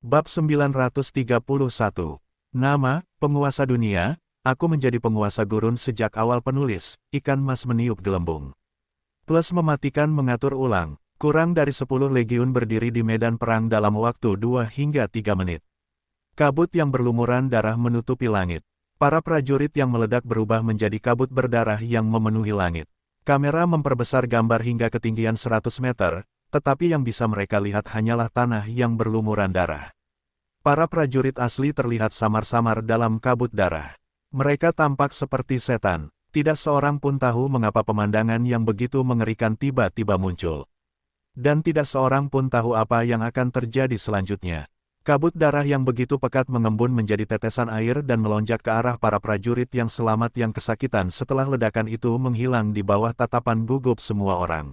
Bab 931. Nama, penguasa dunia, aku menjadi penguasa gurun sejak awal penulis, ikan mas meniup gelembung. Plus mematikan mengatur ulang, kurang dari 10 legiun berdiri di medan perang dalam waktu 2 hingga 3 menit. Kabut yang berlumuran darah menutupi langit. Para prajurit yang meledak berubah menjadi kabut berdarah yang memenuhi langit. Kamera memperbesar gambar hingga ketinggian 100 meter, tetapi yang bisa mereka lihat hanyalah tanah yang berlumuran darah. Para prajurit asli terlihat samar-samar dalam kabut darah. Mereka tampak seperti setan. Tidak seorang pun tahu mengapa pemandangan yang begitu mengerikan tiba-tiba muncul. Dan tidak seorang pun tahu apa yang akan terjadi selanjutnya. Kabut darah yang begitu pekat mengembun menjadi tetesan air dan melonjak ke arah para prajurit yang selamat yang kesakitan setelah ledakan itu menghilang di bawah tatapan gugup semua orang.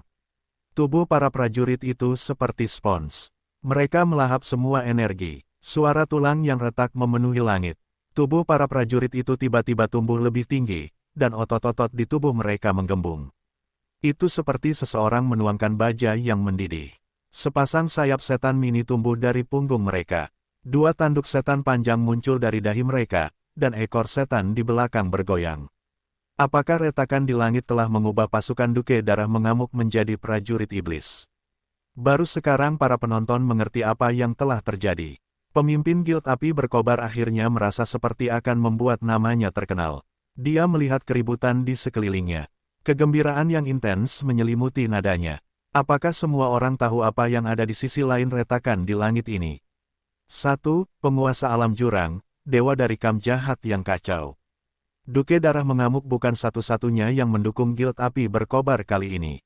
Tubuh para prajurit itu seperti spons. Mereka melahap semua energi. Suara tulang yang retak memenuhi langit. Tubuh para prajurit itu tiba-tiba tumbuh lebih tinggi, dan otot-otot di tubuh mereka menggembung. Itu seperti seseorang menuangkan baja yang mendidih. Sepasang sayap setan mini tumbuh dari punggung mereka. 2 tanduk setan panjang muncul dari dahi mereka, dan ekor setan di belakang bergoyang. Apakah retakan di langit telah mengubah pasukan Duke Darah mengamuk menjadi prajurit iblis? Baru sekarang para penonton mengerti apa yang telah terjadi. Pemimpin Guild Api Berkobar akhirnya merasa seperti akan membuat namanya terkenal. Dia melihat keributan di sekelilingnya. Kegembiraan yang intens menyelimuti nadanya. Apakah semua orang tahu apa yang ada di sisi lain retakan di langit ini? 1. Penguasa alam jurang, dewa dari kam jahat yang kacau. Duke Darah mengamuk bukan satu-satunya yang mendukung Guild Api Berkobar kali ini.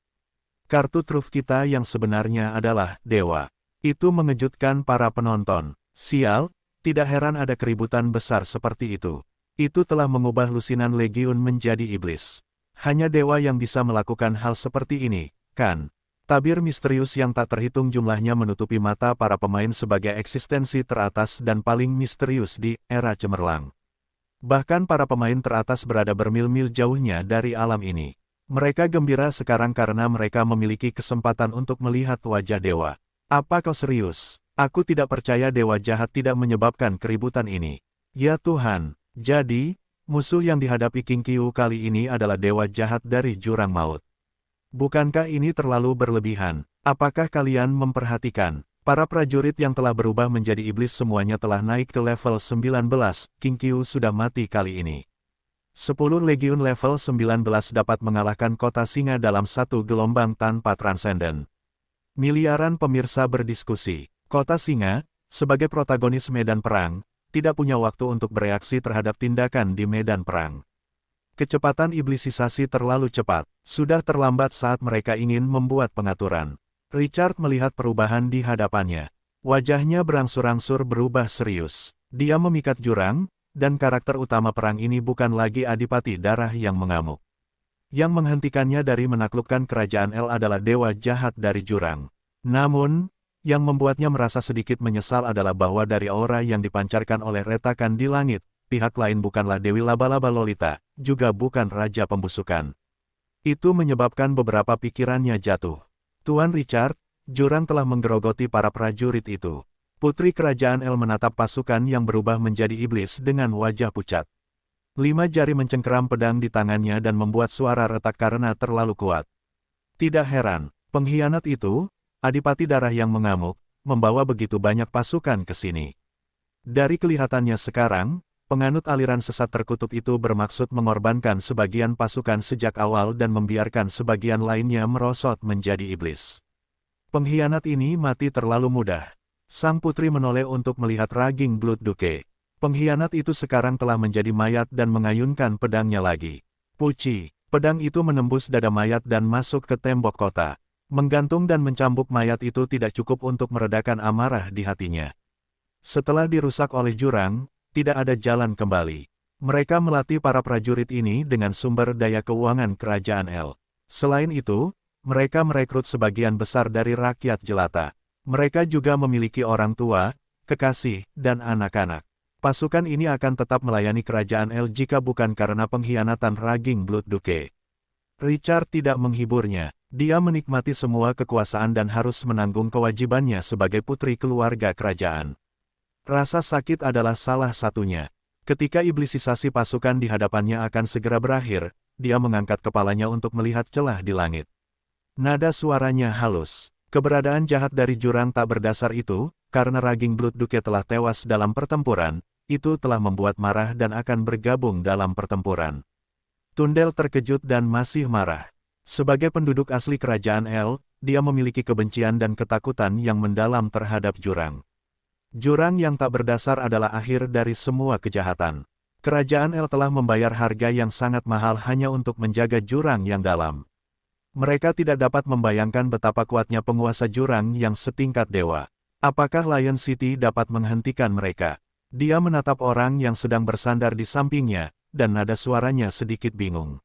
Kartu truf kita yang sebenarnya adalah dewa. Itu mengejutkan para penonton. Sial, tidak heran ada keributan besar seperti itu. Itu telah mengubah lusinan legiun menjadi iblis. Hanya dewa yang bisa melakukan hal seperti ini, kan? Tabir misterius yang tak terhitung jumlahnya menutupi mata para pemain sebagai eksistensi teratas dan paling misterius di era cemerlang. Bahkan para pemain teratas berada bermil-mil jauhnya dari alam ini. Mereka gembira sekarang karena mereka memiliki kesempatan untuk melihat wajah dewa. Apa kau serius? Aku tidak percaya dewa jahat tidak menyebabkan keributan ini. Ya Tuhan, jadi, musuh yang dihadapi King Qiu kali ini adalah dewa jahat dari jurang maut. Bukankah ini terlalu berlebihan? Apakah kalian memperhatikan? Para prajurit yang telah berubah menjadi iblis semuanya telah naik ke level 19, King Qiu sudah mati kali ini. 10 legiun level 19 dapat mengalahkan kota singa dalam satu gelombang tanpa transenden. Miliaran pemirsa berdiskusi. Kota singa, sebagai protagonis medan perang, tidak punya waktu untuk bereaksi terhadap tindakan di medan perang. Kecepatan iblisisasi terlalu cepat, sudah terlambat saat mereka ingin membuat pengaturan. Richard melihat perubahan di hadapannya. Wajahnya berangsur-angsur berubah serius. Dia memikat jurang, dan karakter utama perang ini bukan lagi Adipati Darah yang mengamuk. Yang menghentikannya dari menaklukkan kerajaan El adalah dewa jahat dari jurang. Namun, yang membuatnya merasa sedikit menyesal adalah bahwa dari aura yang dipancarkan oleh retakan di langit, pihak lain bukanlah Dewi Laba-Laba Lolita, juga bukan Raja Pembusukan. Itu menyebabkan beberapa pikirannya jatuh. Tuan Richard, jurang telah menggerogoti para prajurit itu. Putri Kerajaan El menatap pasukan yang berubah menjadi iblis dengan wajah pucat. 5 jari mencengkeram pedang di tangannya dan membuat suara retak karena terlalu kuat. Tidak heran, pengkhianat itu, Adipati Darah yang mengamuk, membawa begitu banyak pasukan ke sini. Dari kelihatannya sekarang, penganut aliran sesat terkutuk itu bermaksud mengorbankan sebagian pasukan sejak awal dan membiarkan sebagian lainnya merosot menjadi iblis. Pengkhianat ini mati terlalu mudah. Sang putri menoleh untuk melihat Raging Blood Duke. Pengkhianat itu sekarang telah menjadi mayat dan mengayunkan pedangnya lagi. Puci, pedang itu menembus dada mayat dan masuk ke tembok kota. Menggantung dan mencambuk mayat itu tidak cukup untuk meredakan amarah di hatinya. Setelah dirusak oleh jurang, tidak ada jalan kembali. Mereka melatih para prajurit ini dengan sumber daya keuangan kerajaan El. Selain itu, mereka merekrut sebagian besar dari rakyat jelata. Mereka juga memiliki orang tua, kekasih, dan anak-anak. Pasukan ini akan tetap melayani kerajaan El jika bukan karena pengkhianatan Raging Blood Duke. Richard tidak menghiburnya. Dia menikmati semua kekuasaan dan harus menanggung kewajibannya sebagai putri keluarga kerajaan. Rasa sakit adalah salah satunya. Ketika iblisisasi pasukan di hadapannya akan segera berakhir, dia mengangkat kepalanya untuk melihat celah di langit. Nada suaranya halus. Keberadaan jahat dari jurang tak berdasar itu, karena Raging Blood Duke telah tewas dalam pertempuran, itu telah membuat marah dan akan bergabung dalam pertempuran. Tundel terkejut dan masih marah. Sebagai penduduk asli kerajaan El, dia memiliki kebencian dan ketakutan yang mendalam terhadap jurang. Jurang yang tak berdasar adalah akhir dari semua kejahatan. Kerajaan El telah membayar harga yang sangat mahal hanya untuk menjaga jurang yang dalam. Mereka tidak dapat membayangkan betapa kuatnya penguasa jurang yang setingkat dewa. Apakah Lion City dapat menghentikan mereka? Dia menatap orang yang sedang bersandar di sampingnya, dan nada suaranya sedikit bingung.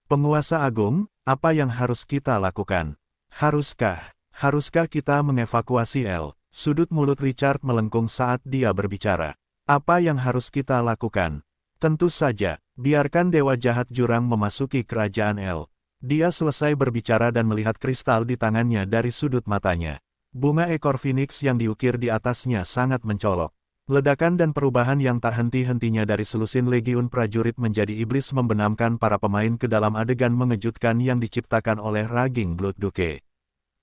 Penguasa agung, apa yang harus kita lakukan? Haruskah kita mengevakuasi El? Sudut mulut Richard melengkung saat dia berbicara. Apa yang harus kita lakukan? Tentu saja, biarkan dewa jahat jurang memasuki kerajaan El. Dia selesai berbicara dan melihat kristal di tangannya dari sudut matanya. Bunga ekor Phoenix yang diukir di atasnya sangat mencolok. Ledakan dan perubahan yang tak henti-hentinya dari selusin legiun prajurit menjadi iblis membenamkan para pemain ke dalam adegan mengejutkan yang diciptakan oleh Raging Blood Duke.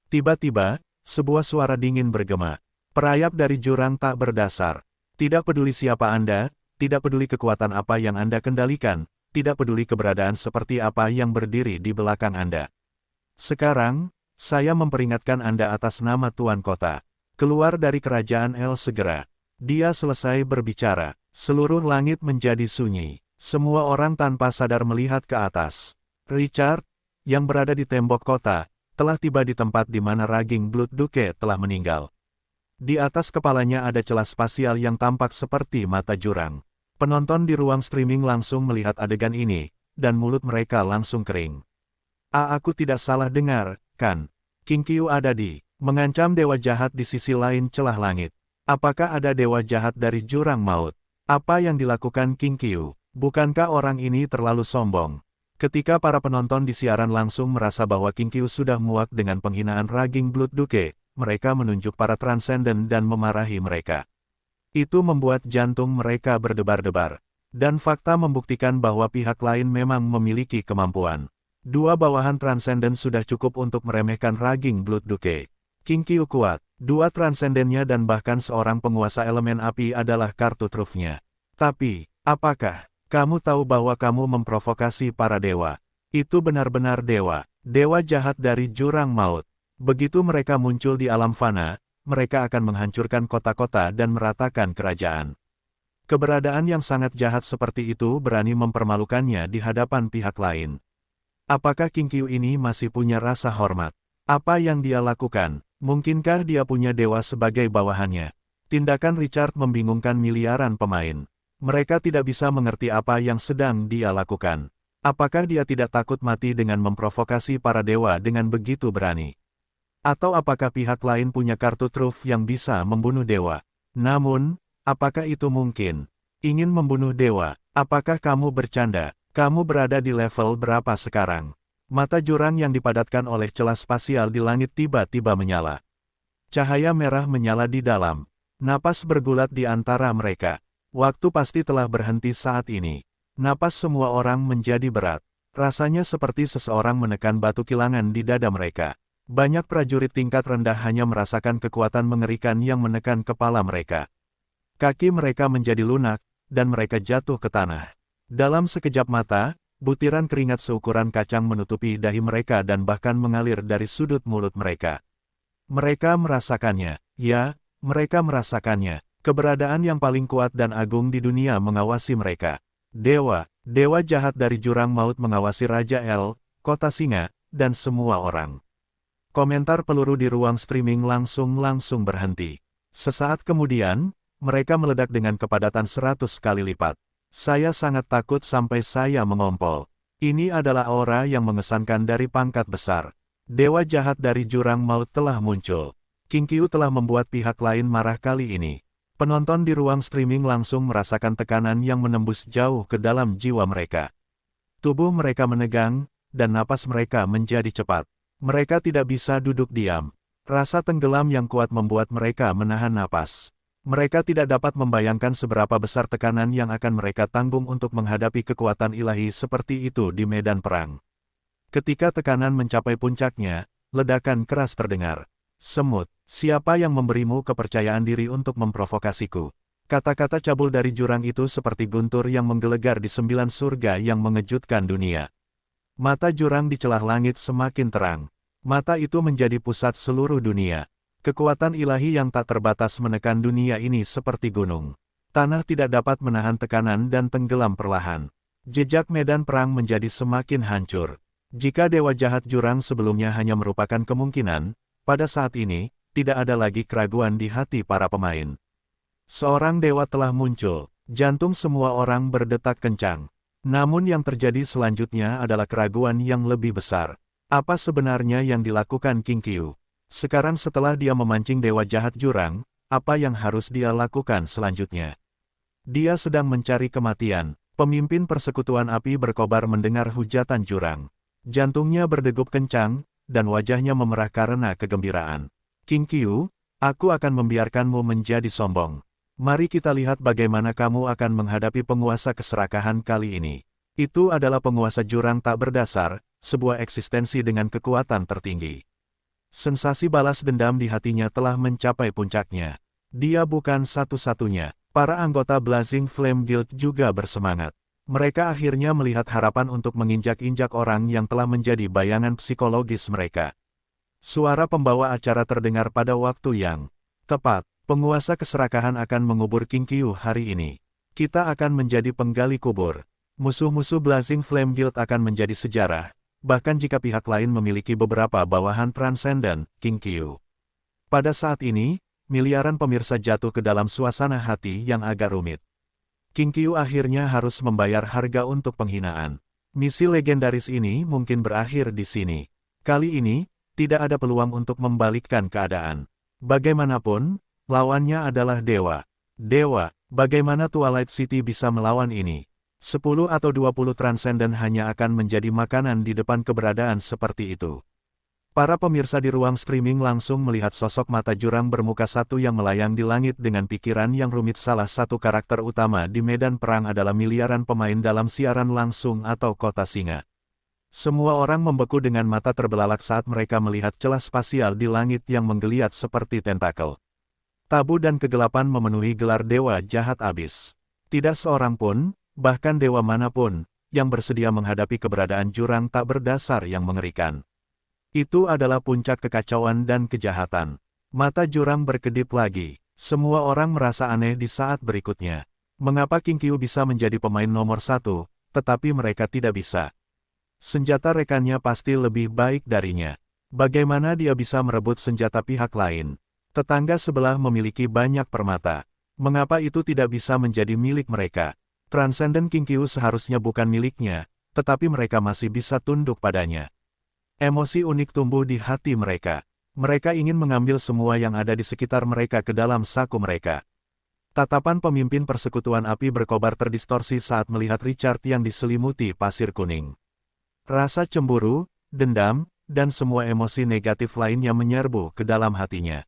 Tiba-tiba, sebuah suara dingin bergema. Perayap dari jurang tak berdasar. Tidak peduli siapa Anda, tidak peduli kekuatan apa yang Anda kendalikan, tidak peduli keberadaan seperti apa yang berdiri di belakang Anda. Sekarang, saya memperingatkan Anda atas nama Tuan Kota. Keluar dari kerajaan El segera. Dia selesai berbicara. Seluruh langit menjadi sunyi. Semua orang tanpa sadar melihat ke atas. Richard, yang berada di tembok kota, telah tiba di tempat di mana Raging Blood Duke telah meninggal. Di atas kepalanya ada celah spasial yang tampak seperti mata jurang. Penonton di ruang streaming langsung melihat adegan ini, dan mulut mereka langsung kering. Aku tidak salah dengar, kan? King Qiu ada mengancam dewa jahat di sisi lain celah langit. Apakah ada dewa jahat dari jurang maut? Apa yang dilakukan King Qiu? Bukankah orang ini terlalu sombong? Ketika para penonton di siaran langsung merasa bahwa King Qiu sudah muak dengan penghinaan Raging Blood Duke, mereka menunjuk para Transcendent dan memarahi mereka. Itu membuat jantung mereka berdebar-debar. Dan fakta membuktikan bahwa pihak lain memang memiliki kemampuan. Dua bawahan Transcendent sudah cukup untuk meremehkan Raging Blood Duke. King Qiu kuat, dua Transcendennya dan bahkan seorang penguasa elemen api adalah kartu trufnya. Tapi, apakah kamu tahu bahwa kamu memprovokasi para dewa? Itu benar-benar dewa, dewa jahat dari jurang maut. Begitu mereka muncul di alam fana, mereka akan menghancurkan kota-kota dan meratakan kerajaan. Keberadaan yang sangat jahat seperti itu berani mempermalukannya di hadapan pihak lain. Apakah King Qiu ini masih punya rasa hormat? Apa yang dia lakukan? Mungkinkah dia punya dewa sebagai bawahannya? Tindakan Richard membingungkan miliaran pemain. Mereka tidak bisa mengerti apa yang sedang dia lakukan. Apakah dia tidak takut mati dengan memprovokasi para dewa dengan begitu berani? Atau apakah pihak lain punya kartu truf yang bisa membunuh dewa? Namun, apakah itu mungkin? Ingin membunuh dewa? Apakah kamu bercanda? Kamu berada di level berapa sekarang? Mata jurang yang dipadatkan oleh celah spasial di langit tiba-tiba menyala. Cahaya merah menyala di dalam. Napas bergulat di antara mereka. Waktu pasti telah berhenti saat ini. Napas semua orang menjadi berat. Rasanya seperti seseorang menekan batu kilangan di dada mereka. Banyak prajurit tingkat rendah hanya merasakan kekuatan mengerikan yang menekan kepala mereka. Kaki mereka menjadi lunak, dan mereka jatuh ke tanah. Dalam sekejap mata, butiran keringat seukuran kacang menutupi dahi mereka dan bahkan mengalir dari sudut mulut mereka. Mereka merasakannya, ya, mereka merasakannya. Keberadaan yang paling kuat dan agung di dunia mengawasi mereka. Dewa, dewa jahat dari jurang maut mengawasi Raja El, Kota Singa, dan semua orang. Komentar peluru di ruang streaming langsung berhenti. Sesaat kemudian, mereka meledak dengan kepadatan 100 kali lipat. Saya sangat takut sampai saya mengompol. Ini adalah aura yang mengesankan dari pangkat besar. Dewa jahat dari jurang maut telah muncul. King Qiu telah membuat pihak lain marah kali ini. Penonton di ruang streaming langsung merasakan tekanan yang menembus jauh ke dalam jiwa mereka. Tubuh mereka menegang, dan napas mereka menjadi cepat. Mereka tidak bisa duduk diam. Rasa tenggelam yang kuat membuat mereka menahan napas. Mereka tidak dapat membayangkan seberapa besar tekanan yang akan mereka tanggung untuk menghadapi kekuatan ilahi seperti itu di medan perang. Ketika tekanan mencapai puncaknya, ledakan keras terdengar. Semut, siapa yang memberimu kepercayaan diri untuk memprovokasiku? Kata-kata cabul dari jurang itu seperti guntur yang menggelegar di 9 surga yang mengejutkan dunia. Mata jurang di celah langit semakin terang. Mata itu menjadi pusat seluruh dunia. Kekuatan ilahi yang tak terbatas menekan dunia ini seperti gunung. Tanah tidak dapat menahan tekanan dan tenggelam perlahan. Jejak medan perang menjadi semakin hancur. Jika dewa jahat jurang sebelumnya hanya merupakan kemungkinan, pada saat ini, tidak ada lagi keraguan di hati para pemain. Seorang dewa telah muncul, jantung semua orang berdetak kencang. Namun yang terjadi selanjutnya adalah keraguan yang lebih besar. Apa sebenarnya yang dilakukan King Qiu? Sekarang setelah dia memancing dewa jahat jurang, apa yang harus dia lakukan selanjutnya? Dia sedang mencari kematian. Pemimpin persekutuan api berkobar mendengar hujatan jurang. Jantungnya berdegup kencang, dan wajahnya memerah karena kegembiraan. King Qiu, aku akan membiarkanmu menjadi sombong. Mari kita lihat bagaimana kamu akan menghadapi penguasa keserakahan kali ini. Itu adalah penguasa jurang tak berdasar, sebuah eksistensi dengan kekuatan tertinggi. Sensasi balas dendam di hatinya telah mencapai puncaknya. Dia bukan satu-satunya. Para anggota Blazing Flame Guild juga bersemangat. Mereka akhirnya melihat harapan untuk menginjak-injak orang yang telah menjadi bayangan psikologis mereka. Suara pembawa acara terdengar pada waktu yang tepat. Penguasa keserakahan akan mengubur King Qiu hari ini. Kita akan menjadi penggali kubur. Musuh-musuh Blazing Flame Guild akan menjadi sejarah. Bahkan jika pihak lain memiliki beberapa bawahan transenden, King Qiu. Pada saat ini, miliaran pemirsa jatuh ke dalam suasana hati yang agak rumit. King Qiu akhirnya harus membayar harga untuk penghinaan. Misi legendaris ini mungkin berakhir di sini. Kali ini, tidak ada peluang untuk membalikkan keadaan. Bagaimanapun, lawannya adalah dewa. Dewa, bagaimana Twilight City bisa melawan ini? 10 atau 20 transenden hanya akan menjadi makanan di depan keberadaan seperti itu. Para pemirsa di ruang streaming langsung melihat sosok mata jurang bermuka satu yang melayang di langit dengan pikiran yang rumit. Salah satu karakter utama di medan perang adalah miliaran pemain dalam siaran langsung atau kota singa. Semua orang membeku dengan mata terbelalak saat mereka melihat celah spasial di langit yang menggeliat seperti tentakel. Tabu dan kegelapan memenuhi gelar dewa jahat abis. Tidak seorang pun, bahkan dewa manapun, yang bersedia menghadapi keberadaan jurang tak berdasar yang mengerikan. Itu adalah puncak kekacauan dan kejahatan. Mata jurang berkedip lagi. Semua orang merasa aneh di saat berikutnya. Mengapa King Qiu bisa menjadi pemain nomor 1, tetapi mereka tidak bisa? Senjata rekannya pasti lebih baik darinya. Bagaimana dia bisa merebut senjata pihak lain? Tetangga sebelah memiliki banyak permata. Mengapa itu tidak bisa menjadi milik mereka? Transcendent King Qiu seharusnya bukan miliknya, tetapi mereka masih bisa tunduk padanya. Emosi unik tumbuh di hati mereka. Mereka ingin mengambil semua yang ada di sekitar mereka ke dalam saku mereka. Tatapan pemimpin persekutuan api berkobar terdistorsi saat melihat Richard yang diselimuti pasir kuning. Rasa cemburu, dendam, dan semua emosi negatif lainnya menyerbu ke dalam hatinya.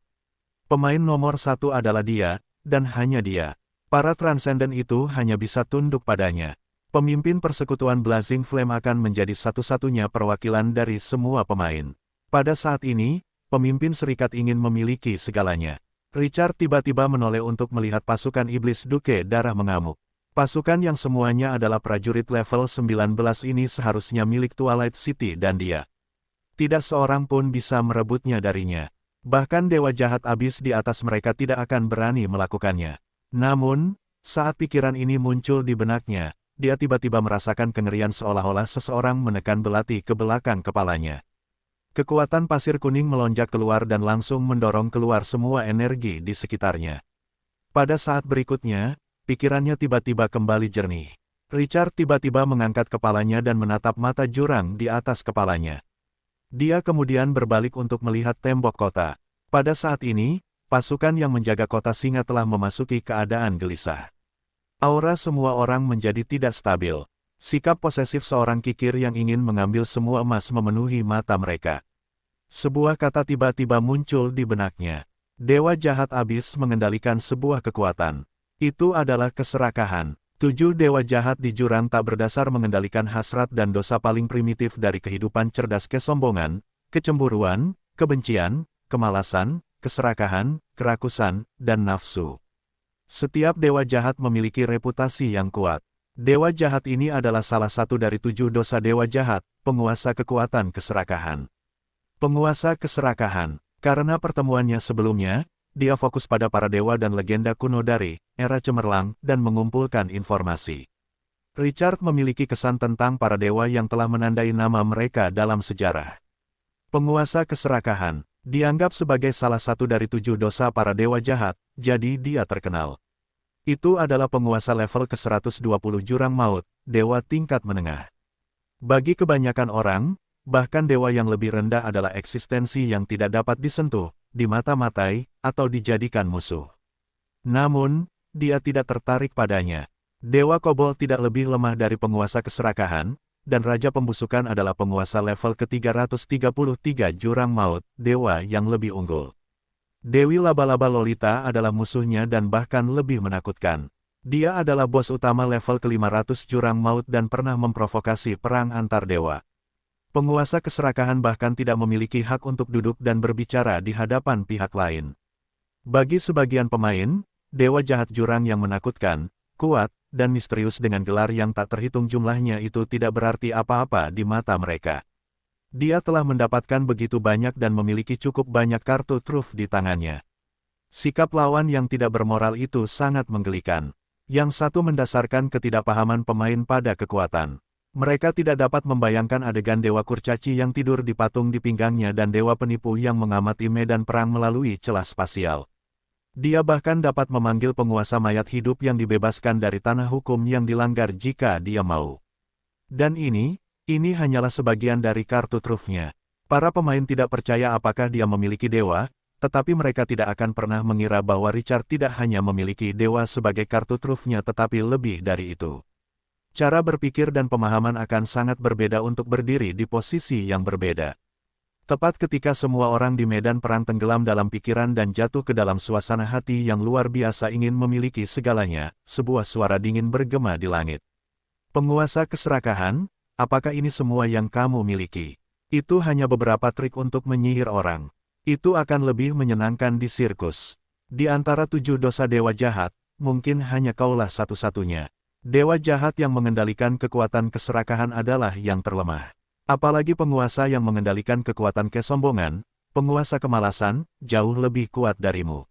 Pemain nomor 1 adalah dia, dan hanya dia. Para transenden itu hanya bisa tunduk padanya. Pemimpin persekutuan Blazing Flame akan menjadi satu-satunya perwakilan dari semua pemain. Pada saat ini, pemimpin serikat ingin memiliki segalanya. Richard tiba-tiba menoleh untuk melihat pasukan iblis Duke Darah mengamuk. Pasukan yang semuanya adalah prajurit level 19 ini seharusnya milik Twilight City dan dia. Tidak seorang pun bisa merebutnya darinya. Bahkan dewa jahat abis di atas mereka tidak akan berani melakukannya. Namun, saat pikiran ini muncul di benaknya, dia tiba-tiba merasakan kengerian seolah-olah seseorang menekan belati ke belakang kepalanya. Kekuatan pasir kuning melonjak keluar dan langsung mendorong keluar semua energi di sekitarnya. Pada saat berikutnya, pikirannya tiba-tiba kembali jernih. Richard tiba-tiba mengangkat kepalanya dan menatap mata jurang di atas kepalanya. Dia kemudian berbalik untuk melihat tembok kota. Pada saat ini, pasukan yang menjaga kota singa telah memasuki keadaan gelisah. Aura semua orang menjadi tidak stabil. Sikap posesif seorang kikir yang ingin mengambil semua emas memenuhi mata mereka. Sebuah kata tiba-tiba muncul di benaknya. Dewa jahat abis mengendalikan sebuah kekuatan. Itu adalah keserakahan. 7 dewa jahat di jurang tak berdasar mengendalikan hasrat dan dosa paling primitif dari kehidupan cerdas: kesombongan, kecemburuan, kebencian, kemalasan, keserakahan, kerakusan, dan nafsu. Setiap dewa jahat memiliki reputasi yang kuat. Dewa jahat ini adalah salah satu dari 7 dosa dewa jahat, penguasa kekuatan keserakahan. Penguasa keserakahan. Karena pertemuannya sebelumnya, dia fokus pada para dewa dan legenda kuno dari era cemerlang dan mengumpulkan informasi. Richard memiliki kesan tentang para dewa yang telah menandai nama mereka dalam sejarah. Penguasa keserakahan dianggap sebagai salah satu dari 7 dosa para dewa jahat, jadi dia terkenal. Itu adalah penguasa level ke-120 jurang maut, dewa tingkat menengah. Bagi kebanyakan orang, bahkan dewa yang lebih rendah adalah eksistensi yang tidak dapat disentuh, dimata-matai, atau dijadikan musuh. Namun, dia tidak tertarik padanya. Dewa Kobold tidak lebih lemah dari penguasa keserakahan, dan Raja Pembusukan adalah penguasa level ke-333 jurang maut, dewa yang lebih unggul. Dewi Laba-Laba Lolita adalah musuhnya dan bahkan lebih menakutkan. Dia adalah bos utama level ke-500 jurang maut dan pernah memprovokasi perang antar dewa. Penguasa keserakahan bahkan tidak memiliki hak untuk duduk dan berbicara di hadapan pihak lain. Bagi sebagian pemain, dewa jahat jurang yang menakutkan, kuat, dan misterius dengan gelar yang tak terhitung jumlahnya itu tidak berarti apa-apa di mata mereka. Dia telah mendapatkan begitu banyak dan memiliki cukup banyak kartu truf di tangannya. Sikap lawan yang tidak bermoral itu sangat menggelikan. Yang satu mendasarkan ketidakpahaman pemain pada kekuatan. Mereka tidak dapat membayangkan adegan Dewa Kurcaci yang tidur di patung di pinggangnya dan Dewa Penipu yang mengamati medan perang melalui celah spasial. Dia bahkan dapat memanggil penguasa mayat hidup yang dibebaskan dari tanah hukum yang dilanggar jika dia mau. Dan ini hanyalah sebagian dari kartu trufnya. Para pemain tidak percaya apakah dia memiliki dewa, tetapi mereka tidak akan pernah mengira bahwa Richard tidak hanya memiliki dewa sebagai kartu trufnya tetapi lebih dari itu. Cara berpikir dan pemahaman akan sangat berbeda untuk berdiri di posisi yang berbeda. Tepat ketika semua orang di medan perang tenggelam dalam pikiran dan jatuh ke dalam suasana hati yang luar biasa ingin memiliki segalanya, sebuah suara dingin bergema di langit. Penguasa keserakahan, apakah ini semua yang kamu miliki? Itu hanya beberapa trik untuk menyihir orang. Itu akan lebih menyenangkan di sirkus. Di antara 7 dosa dewa jahat, mungkin hanya kaulah satu-satunya. Dewa jahat yang mengendalikan kekuatan keserakahan adalah yang terlemah. Apalagi penguasa yang mengendalikan kekuatan kesombongan, penguasa kemalasan, jauh lebih kuat darimu.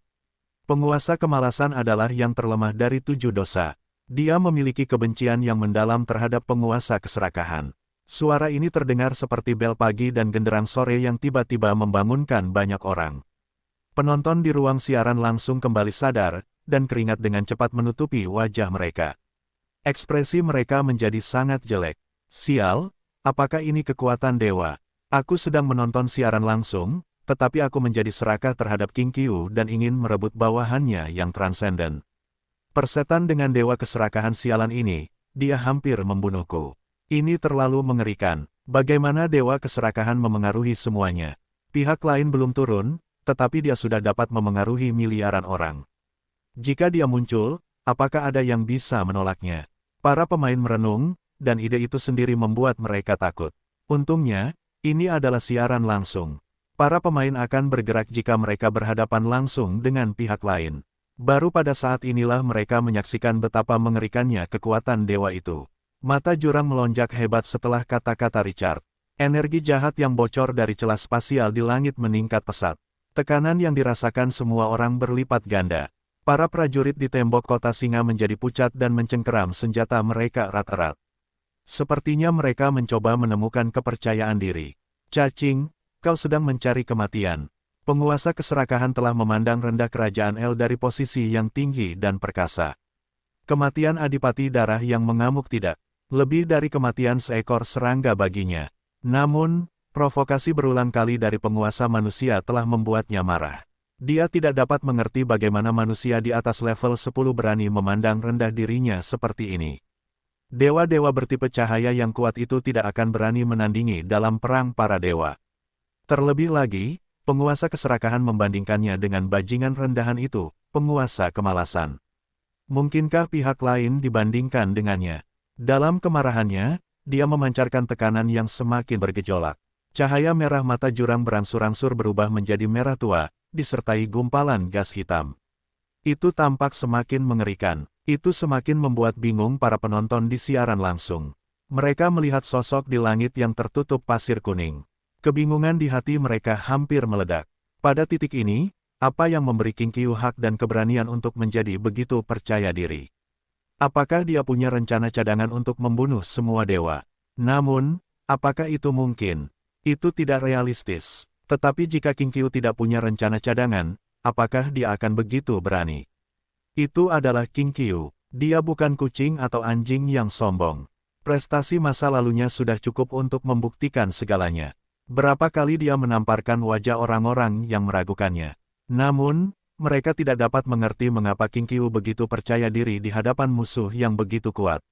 Penguasa kemalasan adalah yang terlemah dari 7 dosa. Dia memiliki kebencian yang mendalam terhadap penguasa keserakahan. Suara ini terdengar seperti bel pagi dan genderang sore yang tiba-tiba membangunkan banyak orang. Penonton di ruang siaran langsung kembali sadar, dan keringat dengan cepat menutupi wajah mereka. Ekspresi mereka menjadi sangat jelek. Sial, apakah ini kekuatan dewa? Aku sedang menonton siaran langsung, tetapi aku menjadi serakah terhadap King Qiu dan ingin merebut bawahannya yang transenden. Persetan dengan dewa keserakahan sialan ini, dia hampir membunuhku. Ini terlalu mengerikan. Bagaimana dewa keserakahan memengaruhi semuanya? Pihak lain belum turun, tetapi dia sudah dapat memengaruhi miliaran orang. Jika dia muncul, apakah ada yang bisa menolaknya? Para pemain merenung, dan ide itu sendiri membuat mereka takut. Untungnya, ini adalah siaran langsung. Para pemain akan bergerak jika mereka berhadapan langsung dengan pihak lain. Baru pada saat inilah mereka menyaksikan betapa mengerikannya kekuatan dewa itu. Mata jurang melonjak hebat setelah kata-kata Richard. Energi jahat yang bocor dari celah spasial di langit meningkat pesat. Tekanan yang dirasakan semua orang berlipat ganda. Para prajurit di tembok kota singa menjadi pucat dan mencengkeram senjata mereka erat-erat. Sepertinya mereka mencoba menemukan kepercayaan diri. Cacing, kau sedang mencari kematian. Penguasa keserakahan telah memandang rendah kerajaan El dari posisi yang tinggi dan perkasa. Kematian adipati darah yang mengamuk tidak lebih dari kematian seekor serangga baginya. Namun, provokasi berulang kali dari penguasa manusia telah membuatnya marah. Dia tidak dapat mengerti bagaimana manusia di atas level 10 berani memandang rendah dirinya seperti ini. Dewa-dewa bertipe cahaya yang kuat itu tidak akan berani menandingi dalam perang para dewa. Terlebih lagi, Penguasa keserakahan membandingkannya dengan bajingan rendahan itu, penguasa kemalasan. Mungkinkah pihak lain dibandingkan dengannya? Dalam kemarahannya, dia memancarkan tekanan yang semakin bergejolak. Cahaya merah mata jurang berangsur-angsur berubah menjadi merah tua, disertai gumpalan gas hitam. Itu tampak semakin mengerikan. Itu semakin membuat bingung para penonton di siaran langsung. Mereka melihat sosok di langit yang tertutup pasir kuning. Kebingungan di hati mereka hampir meledak. Pada titik ini, apa yang memberi King Qiu hak dan keberanian untuk menjadi begitu percaya diri? Apakah dia punya rencana cadangan untuk membunuh semua dewa? Namun, apakah itu mungkin? Itu tidak realistis. Tetapi jika King Qiu tidak punya rencana cadangan, apakah dia akan begitu berani? Itu adalah King Qiu. Dia bukan kucing atau anjing yang sombong. Prestasi masa lalunya sudah cukup untuk membuktikan segalanya. Berapa kali dia menamparkan wajah orang-orang yang meragukannya. Namun, mereka tidak dapat mengerti mengapa King Qiu begitu percaya diri di hadapan musuh yang begitu kuat.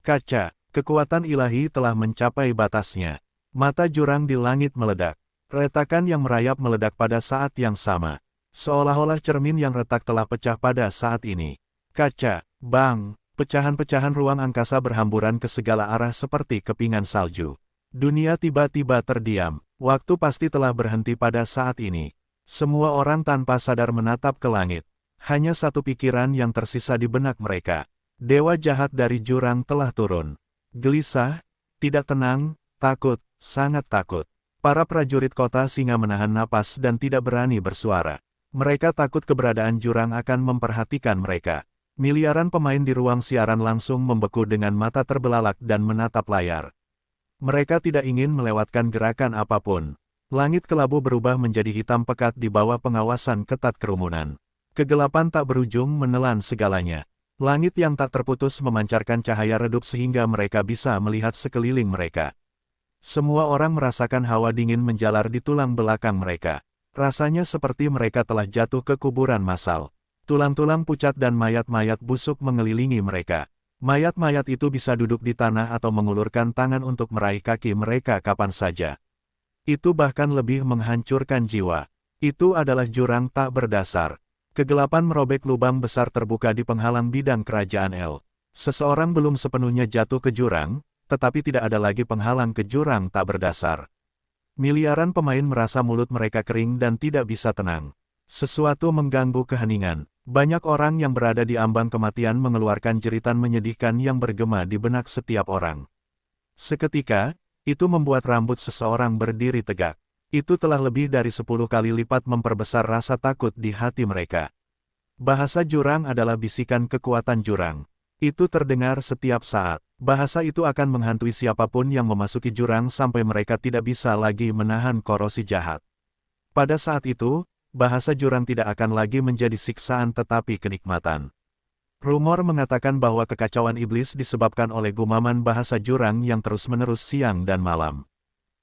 Kaca, kekuatan ilahi telah mencapai batasnya. Mata jurang di langit meledak. Retakan yang merayap meledak pada saat yang sama. Seolah-olah cermin yang retak telah pecah pada saat ini. Kaca, bang, pecahan-pecahan ruang angkasa berhamburan ke segala arah seperti kepingan salju. Dunia tiba-tiba terdiam. Waktu pasti telah berhenti pada saat ini. Semua orang tanpa sadar menatap ke langit. Hanya satu pikiran yang tersisa di benak mereka. Dewa jahat dari jurang telah turun. Gelisah, tidak tenang, takut, sangat takut. Para prajurit kota singa menahan napas dan tidak berani bersuara. Mereka takut keberadaan jurang akan memperhatikan mereka. Miliaran pemain di ruang siaran langsung membeku dengan mata terbelalak dan menatap layar. Mereka tidak ingin melewatkan gerakan apapun. Langit kelabu berubah menjadi hitam pekat di bawah pengawasan ketat kerumunan. Kegelapan tak berujung menelan segalanya. Langit yang tak terputus memancarkan cahaya redup sehingga mereka bisa melihat sekeliling mereka. Semua orang merasakan hawa dingin menjalar di tulang belakang mereka. Rasanya seperti mereka telah jatuh ke kuburan massal. Tulang-tulang pucat dan mayat-mayat busuk mengelilingi mereka. Mayat-mayat itu bisa duduk di tanah atau mengulurkan tangan untuk meraih kaki mereka kapan saja. Itu bahkan lebih menghancurkan jiwa. Itu adalah jurang tak berdasar. Kegelapan merobek lubang besar terbuka di penghalang bidang kerajaan El. Seseorang belum sepenuhnya jatuh ke jurang, tetapi tidak ada lagi penghalang ke jurang tak berdasar. Miliaran pemain merasa mulut mereka kering dan tidak bisa tenang. Sesuatu mengganggu keheningan. Banyak orang yang berada di ambang kematian mengeluarkan jeritan menyedihkan yang bergema di benak setiap orang. Seketika, itu membuat rambut seseorang berdiri tegak. Itu telah lebih dari 10 kali lipat memperbesar rasa takut di hati mereka. Bahasa jurang adalah bisikan kekuatan jurang. Itu terdengar setiap saat. Bahasa itu akan menghantui siapapun yang memasuki jurang sampai mereka tidak bisa lagi menahan korosi jahat. Pada saat itu, bahasa jurang tidak akan lagi menjadi siksaan tetapi kenikmatan. Rumor mengatakan bahwa kekacauan iblis disebabkan oleh gumaman bahasa jurang yang terus-menerus siang dan malam.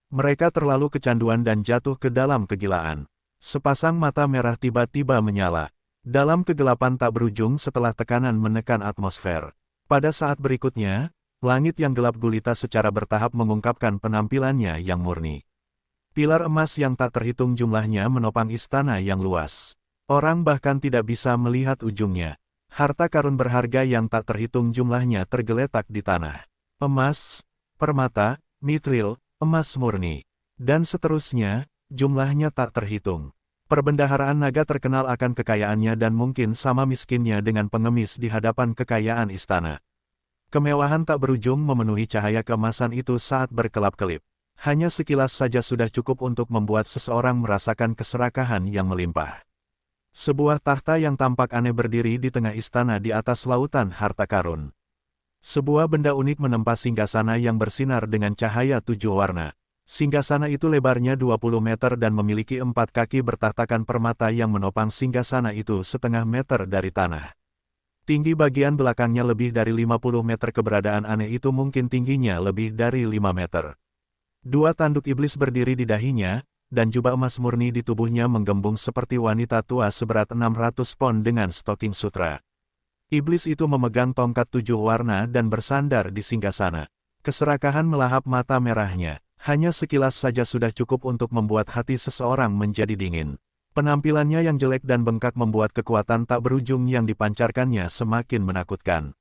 Mereka terlalu kecanduan dan jatuh ke dalam kegilaan. Sepasang mata merah tiba-tiba menyala. Dalam kegelapan tak berujung setelah tekanan menekan atmosfer. Pada saat berikutnya, langit yang gelap gulita secara bertahap mengungkapkan penampilannya yang murni. Pilar emas yang tak terhitung jumlahnya menopang istana yang luas. Orang bahkan tidak bisa melihat ujungnya. Harta karun berharga yang tak terhitung jumlahnya tergeletak di tanah. Emas, permata, mitril, emas murni, dan seterusnya, jumlahnya tak terhitung. Perbendaharaan naga terkenal akan kekayaannya dan mungkin sama miskinnya dengan pengemis di hadapan kekayaan istana. Kemewahan tak berujung memenuhi cahaya keemasan itu saat berkelap-kelip. Hanya sekilas saja sudah cukup untuk membuat seseorang merasakan keserakahan yang melimpah. Sebuah tahta yang tampak aneh berdiri di tengah istana di atas lautan harta karun. Sebuah benda unik menempa singgasana yang bersinar dengan cahaya 7 warna. Singgasana itu lebarnya 20 meter dan memiliki 4 kaki bertahtakan permata yang menopang singgasana itu setengah meter dari tanah. Tinggi bagian belakangnya lebih dari 50 meter. Keberadaan aneh itu mungkin tingginya lebih dari 5 meter. 2 tanduk iblis berdiri di dahinya, dan jubah emas murni di tubuhnya menggembung seperti wanita tua seberat 600 pon dengan stoking sutra. Iblis itu memegang tongkat 7 warna dan bersandar di singgasana. Keserakahan melahap mata merahnya. Hanya sekilas saja sudah cukup untuk membuat hati seseorang menjadi dingin. Penampilannya yang jelek dan bengkak membuat kekuatan tak berujung yang dipancarkannya semakin menakutkan.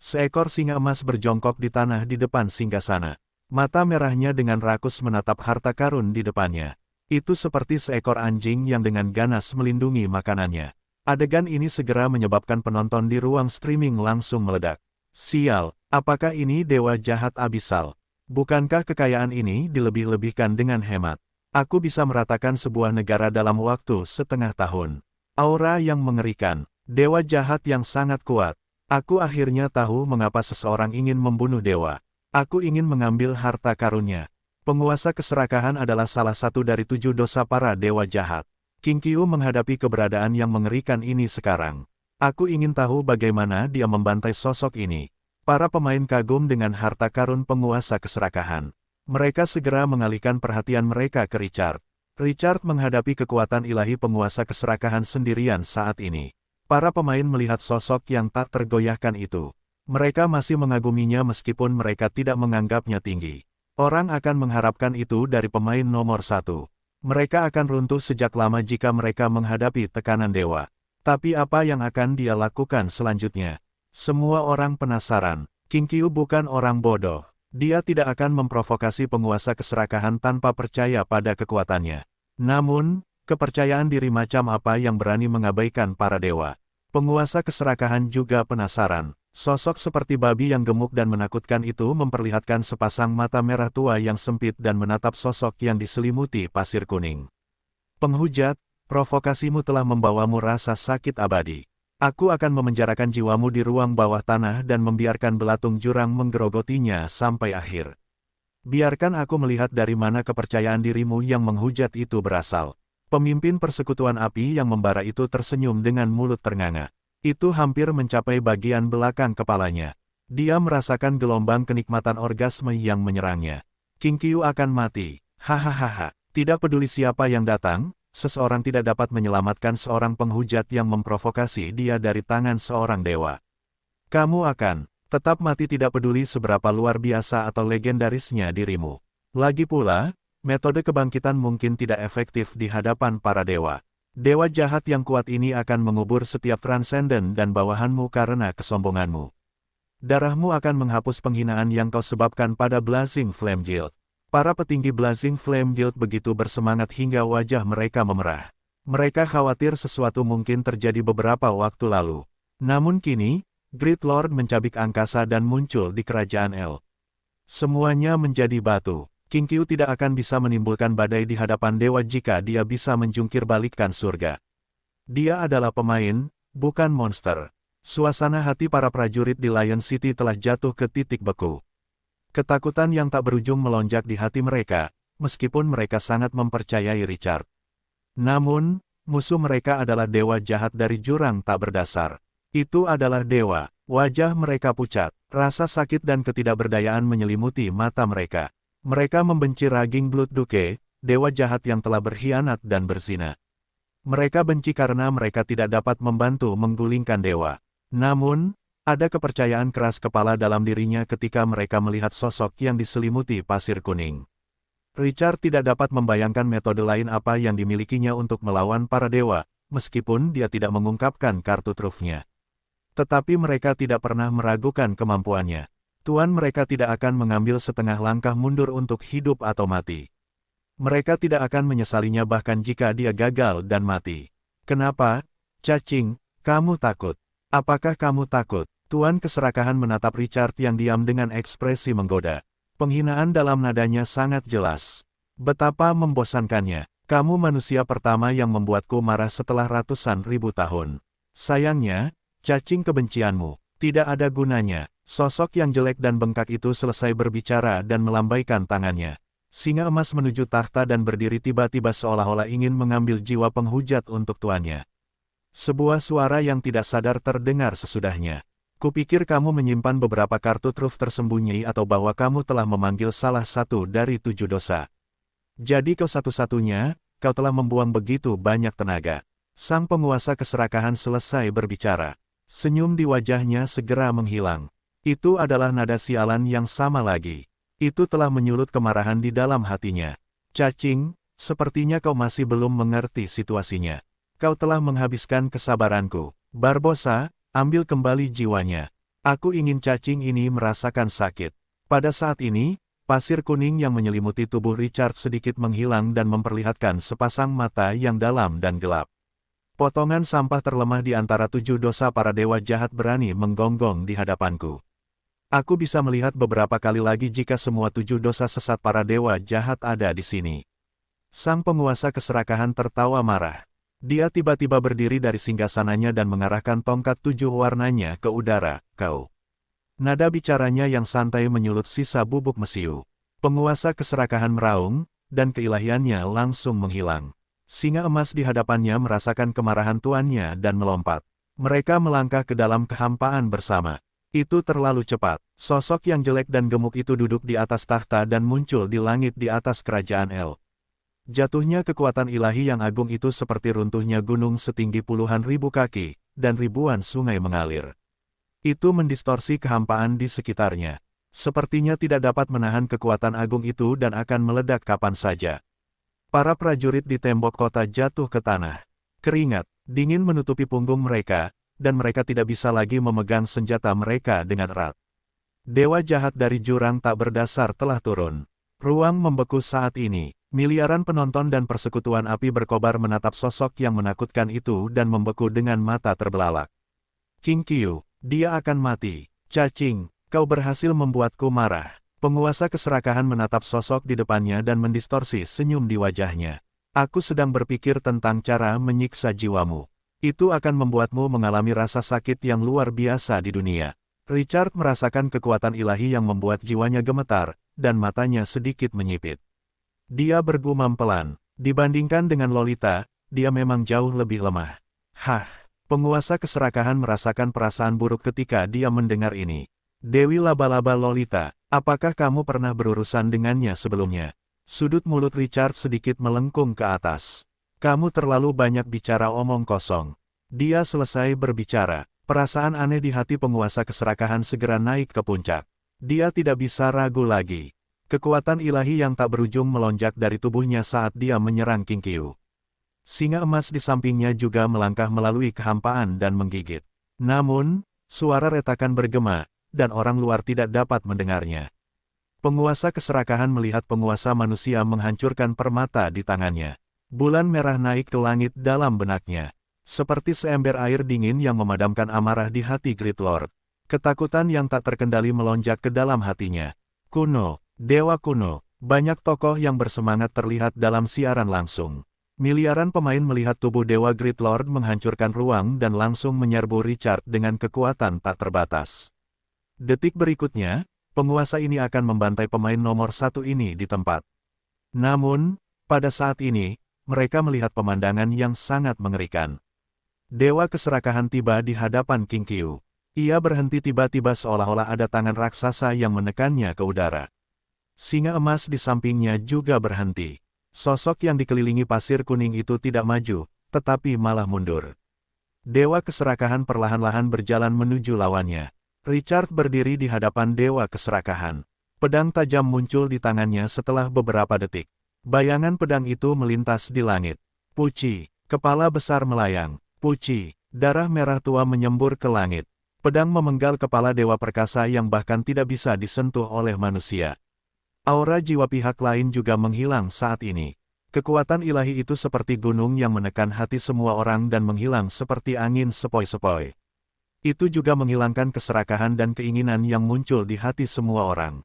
Seekor singa emas berjongkok di tanah di depan singgasana. Mata merahnya dengan rakus menatap harta karun di depannya. Itu seperti seekor anjing yang dengan ganas melindungi makanannya. Adegan ini segera menyebabkan penonton di ruang streaming langsung meledak. Sial, apakah ini dewa jahat abisal? Bukankah kekayaan ini dilebih-lebihkan dengan hemat? Aku bisa meratakan sebuah negara dalam waktu setengah tahun. Aura yang mengerikan. Dewa jahat yang sangat kuat. Aku akhirnya tahu mengapa seseorang ingin membunuh dewa. Aku ingin mengambil harta karunnya. Penguasa keserakahan adalah salah satu dari 7 dosa para dewa jahat. King Qiu menghadapi keberadaan yang mengerikan ini sekarang. Aku ingin tahu bagaimana dia membantai sosok ini. Para pemain kagum dengan harta karun penguasa keserakahan. Mereka segera mengalihkan perhatian mereka ke Richard. Richard menghadapi kekuatan ilahi penguasa keserakahan sendirian saat ini. Para pemain melihat sosok yang tak tergoyahkan itu. Mereka masih mengaguminya meskipun mereka tidak menganggapnya tinggi. Orang akan mengharapkan itu dari pemain nomor 1. Mereka akan runtuh sejak lama jika mereka menghadapi tekanan dewa. Tapi apa yang akan dia lakukan selanjutnya? Semua orang penasaran. King Qiu bukan orang bodoh. Dia tidak akan memprovokasi penguasa keserakahan tanpa percaya pada kekuatannya. Namun, kepercayaan diri macam apa yang berani mengabaikan para dewa? Penguasa keserakahan juga penasaran. Sosok seperti babi yang gemuk dan menakutkan itu memperlihatkan sepasang mata merah tua yang sempit dan menatap sosok yang diselimuti pasir kuning. Penghujat, provokasimu telah membawamu rasa sakit abadi. Aku akan memenjarakan jiwamu di ruang bawah tanah dan membiarkan belatung jurang menggerogotinya sampai akhir. Biarkan aku melihat dari mana kepercayaan dirimu yang menghujat itu berasal. Pemimpin persekutuan api yang membara itu tersenyum dengan mulut ternganga. Itu hampir mencapai bagian belakang kepalanya. Dia merasakan gelombang kenikmatan orgasme yang menyerangnya. King Qiu akan mati. Hahaha. Tidak peduli siapa yang datang, seseorang tidak dapat menyelamatkan seorang penghujat yang memprovokasi dia dari tangan seorang dewa. Kamu akan tetap mati tidak peduli seberapa luar biasa atau legendarisnya dirimu. Lagi pula, metode kebangkitan mungkin tidak efektif di hadapan para dewa. Dewa jahat yang kuat ini akan mengubur setiap transenden dan bawahanmu karena kesombonganmu. Darahmu akan menghapus penghinaan yang kau sebabkan pada Blazing Flame Guild. Para petinggi Blazing Flame Guild begitu bersemangat hingga wajah mereka memerah. Mereka khawatir sesuatu mungkin terjadi beberapa waktu lalu. Namun kini, Great Lord mencabik angkasa dan muncul di kerajaan El. Semuanya menjadi batu. King Qiu tidak akan bisa menimbulkan badai di hadapan dewa jika dia bisa menjungkir balikkan surga. Dia adalah pemain, bukan monster. Suasana hati para prajurit di Lion City telah jatuh ke titik beku. Ketakutan yang tak berujung melonjak di hati mereka, meskipun mereka sangat mempercayai Richard. Namun, musuh mereka adalah dewa jahat dari jurang tak berdasar. Itu adalah dewa. Wajah mereka pucat, rasa sakit dan ketidakberdayaan menyelimuti mata mereka. Mereka membenci Raging Blood Duke, dewa jahat yang telah berkhianat dan berzina. Mereka benci karena mereka tidak dapat membantu menggulingkan dewa. Namun, ada kepercayaan keras kepala dalam dirinya ketika mereka melihat sosok yang diselimuti pasir kuning. Richard tidak dapat membayangkan metode lain apa yang dimilikinya untuk melawan para dewa, meskipun dia tidak mengungkapkan kartu trufnya. Tetapi mereka tidak pernah meragukan kemampuannya. Tuan mereka tidak akan mengambil setengah langkah mundur untuk hidup atau mati. Mereka tidak akan menyesalinya bahkan jika dia gagal dan mati. Kenapa? Cacing, kamu takut. Apakah kamu takut? Tuan keserakahan menatap Richard yang diam dengan ekspresi menggoda. Penghinaan dalam nadanya sangat jelas. Betapa membosankannya. Kamu manusia pertama yang membuatku marah setelah ratusan ribu tahun. Sayangnya, cacing kebencianmu tidak ada gunanya. Sosok yang jelek dan bengkak itu selesai berbicara dan melambaikan tangannya. Singa emas menuju takhta dan berdiri tiba-tiba seolah-olah ingin mengambil jiwa penghujat untuk tuannya. Sebuah suara yang tidak sadar terdengar sesudahnya. Kupikir kamu menyimpan beberapa kartu truf tersembunyi atau bahwa kamu telah memanggil salah satu dari 7 dosa. Jadi kau satu-satunya, kau telah membuang begitu banyak tenaga. Sang penguasa keserakahan selesai berbicara. Senyum di wajahnya segera menghilang. Itu adalah nada sialan yang sama lagi. Itu telah menyulut kemarahan di dalam hatinya. Cacing, sepertinya kau masih belum mengerti situasinya. Kau telah menghabiskan kesabaranku. Barbosa, ambil kembali jiwanya. Aku ingin cacing ini merasakan sakit. Pada saat ini, pasir kuning yang menyelimuti tubuh Richard sedikit menghilang dan memperlihatkan sepasang mata yang dalam dan gelap. Potongan sampah terlemah di antara 7 dosa para dewa jahat berani menggonggong di hadapanku. Aku bisa melihat beberapa kali lagi jika semua 7 dosa sesat para dewa jahat ada di sini. Sang penguasa keserakahan tertawa marah. Dia tiba-tiba berdiri dari singgasananya dan mengarahkan tongkat 7 warnanya ke udara. Kau. Nada bicaranya yang santai menyulut sisa bubuk mesiu. Penguasa keserakahan meraung, dan keilahiannya langsung menghilang. Singa emas di hadapannya merasakan kemarahan tuannya dan melompat. Mereka melangkah ke dalam kehampaan bersama. Itu terlalu cepat. Sosok yang jelek dan gemuk itu duduk di atas takhta dan muncul di langit di atas kerajaan El. Jatuhnya kekuatan ilahi yang agung itu seperti runtuhnya gunung setinggi puluhan ribu kaki, dan ribuan sungai mengalir. Itu mendistorsi kehampaan di sekitarnya. Sepertinya tidak dapat menahan kekuatan agung itu dan akan meledak kapan saja. Para prajurit di tembok kota jatuh ke tanah. Keringat dingin menutupi punggung mereka, dan mereka tidak bisa lagi memegang senjata mereka dengan erat. Dewa jahat dari jurang tak berdasar telah turun. Ruang membeku saat ini. Miliaran penonton dan persekutuan api berkobar menatap sosok yang menakutkan itu dan membeku dengan mata terbelalak. King Qiu, dia akan mati. Cacing, kau berhasil membuatku marah. Penguasa keserakahan menatap sosok di depannya dan mendistorsi senyum di wajahnya. Aku sedang berpikir tentang cara menyiksa jiwamu. Itu akan membuatmu mengalami rasa sakit yang luar biasa di dunia. Richard merasakan kekuatan ilahi yang membuat jiwanya gemetar, dan matanya sedikit menyipit. Dia bergumam pelan. Dibandingkan dengan Lolita, dia memang jauh lebih lemah. Hah, penguasa keserakahan merasakan perasaan buruk ketika dia mendengar ini. Dewi Laba-Laba Lolita, apakah kamu pernah berurusan dengannya sebelumnya? Sudut mulut Richard sedikit melengkung ke atas. Kamu terlalu banyak bicara omong kosong. Dia selesai berbicara. Perasaan aneh di hati penguasa keserakahan segera naik ke puncak. Dia tidak bisa ragu lagi. Kekuatan ilahi yang tak berujung melonjak dari tubuhnya saat dia menyerang King Qiu. Singa emas di sampingnya juga melangkah melalui kehampaan dan menggigit. Namun, suara retakan bergema, dan orang luar tidak dapat mendengarnya. Penguasa keserakahan melihat penguasa manusia menghancurkan permata di tangannya. Bulan merah naik ke langit dalam benaknya. Seperti seember air dingin yang memadamkan amarah di hati Great Lord. Ketakutan yang tak terkendali melonjak ke dalam hatinya. Kuno, dewa kuno, banyak tokoh yang bersemangat terlihat dalam siaran langsung. Miliaran pemain melihat tubuh dewa Great Lord menghancurkan ruang dan langsung menyerbu Richard dengan kekuatan tak terbatas. Detik berikutnya, penguasa ini akan membantai pemain nomor 1 ini di tempat. Namun, pada saat ini, mereka melihat pemandangan yang sangat mengerikan. Dewa keserakahan tiba di hadapan King Qiu. Ia berhenti tiba-tiba seolah-olah ada tangan raksasa yang menekannya ke udara. Singa emas di sampingnya juga berhenti. Sosok yang dikelilingi pasir kuning itu tidak maju, tetapi malah mundur. Dewa keserakahan perlahan-lahan berjalan menuju lawannya. Richard berdiri di hadapan dewa keserakahan. Pedang tajam muncul di tangannya setelah beberapa detik. Bayangan pedang itu melintas di langit. Puci, kepala besar melayang. Puci, darah merah tua menyembur ke langit. Pedang memenggal kepala dewa perkasa yang bahkan tidak bisa disentuh oleh manusia. Aura jiwa pihak lain juga menghilang saat ini. Kekuatan ilahi itu seperti gunung yang menekan hati semua orang dan menghilang seperti angin sepoi-sepoi. Itu juga menghilangkan keserakahan dan keinginan yang muncul di hati semua orang.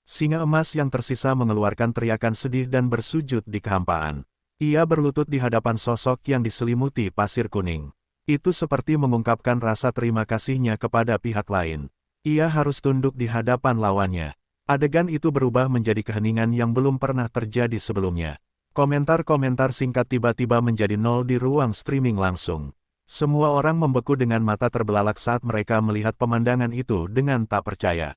Singa emas yang tersisa mengeluarkan teriakan sedih dan bersujud di kehampaan. Ia berlutut di hadapan sosok yang diselimuti pasir kuning. Itu seperti mengungkapkan rasa terima kasihnya kepada pihak lain. Ia harus tunduk di hadapan lawannya. Adegan itu berubah menjadi keheningan yang belum pernah terjadi sebelumnya. Komentar-komentar singkat tiba-tiba menjadi nol di ruang streaming langsung. Semua orang membeku dengan mata terbelalak saat mereka melihat pemandangan itu dengan tak percaya.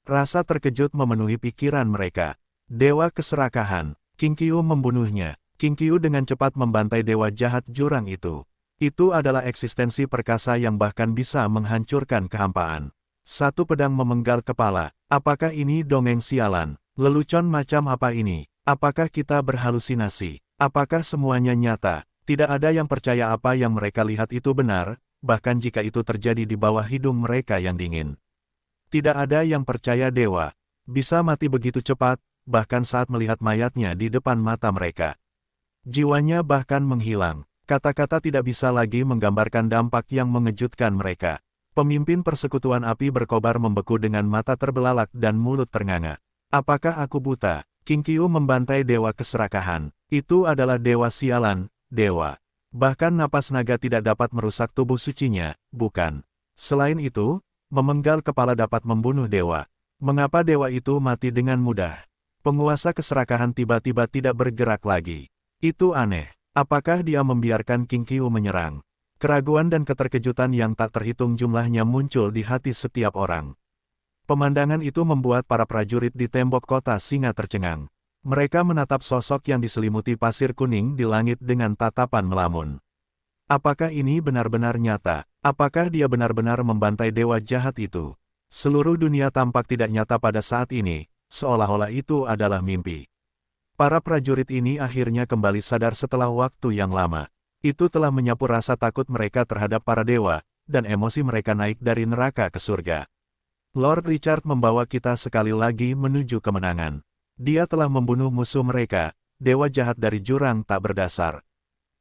Rasa terkejut memenuhi pikiran mereka. Dewa keserakahan, King Qiu membunuhnya. King Qiu dengan cepat membantai dewa jahat jurang itu. Itu adalah eksistensi perkasa yang bahkan bisa menghancurkan kehampaan. Satu pedang memenggal kepala, Apakah ini dongeng sialan? Lelucon macam apa ini? Apakah kita berhalusinasi? Apakah semuanya nyata? Tidak ada yang percaya apa yang mereka lihat itu benar, bahkan jika itu terjadi di bawah hidung mereka yang dingin. Tidak ada yang percaya dewa bisa mati begitu cepat, bahkan saat melihat mayatnya di depan mata mereka. Jiwanya bahkan menghilang. Kata-kata tidak bisa lagi menggambarkan dampak yang mengejutkan mereka. Pemimpin persekutuan api berkobar membeku dengan mata terbelalak dan mulut ternganga. Apakah aku buta? King Qiu membantai dewa keserakahan. Itu adalah dewa sialan, dewa. Bahkan napas naga tidak dapat merusak tubuh sucinya, bukan. Selain itu, memenggal kepala dapat membunuh dewa. Mengapa dewa itu mati dengan mudah? Penguasa keserakahan tiba-tiba tidak bergerak lagi. Itu aneh. Apakah dia membiarkan King Qiu menyerang? Keraguan dan keterkejutan yang tak terhitung jumlahnya muncul di hati setiap orang. Pemandangan itu membuat para prajurit di tembok kota singa tercengang. Mereka menatap sosok yang diselimuti pasir kuning di langit dengan tatapan melamun. Apakah ini benar-benar nyata? Apakah dia benar-benar membantai dewa jahat itu? Seluruh dunia tampak tidak nyata pada saat ini, seolah-olah itu adalah mimpi. Para prajurit ini akhirnya kembali sadar setelah waktu yang lama. Itu telah menyapu rasa takut mereka terhadap para dewa, dan emosi mereka naik dari neraka ke surga. Lord Richard membawa kita sekali lagi menuju kemenangan. Dia telah membunuh musuh mereka, dewa jahat dari jurang tak berdasar.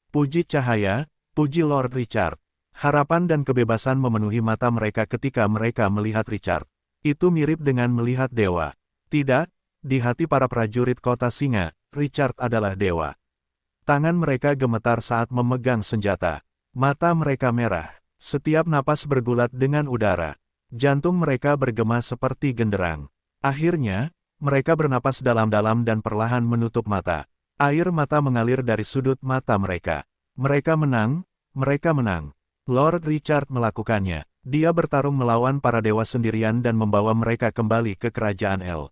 Puji cahaya, puji Lord Richard. Harapan dan kebebasan memenuhi mata mereka ketika mereka melihat Richard. Itu mirip dengan melihat dewa. Tidak, di hati para prajurit kota singa, Richard adalah dewa. Tangan mereka gemetar saat memegang senjata. Mata mereka merah. Setiap napas bergulat dengan udara. Jantung mereka bergema seperti genderang. Akhirnya, mereka bernapas dalam-dalam dan perlahan menutup mata. Air mata mengalir dari sudut mata mereka. Mereka menang, mereka menang. Lord Richard melakukannya. Dia bertarung melawan para dewa sendirian dan membawa mereka kembali ke kerajaan El.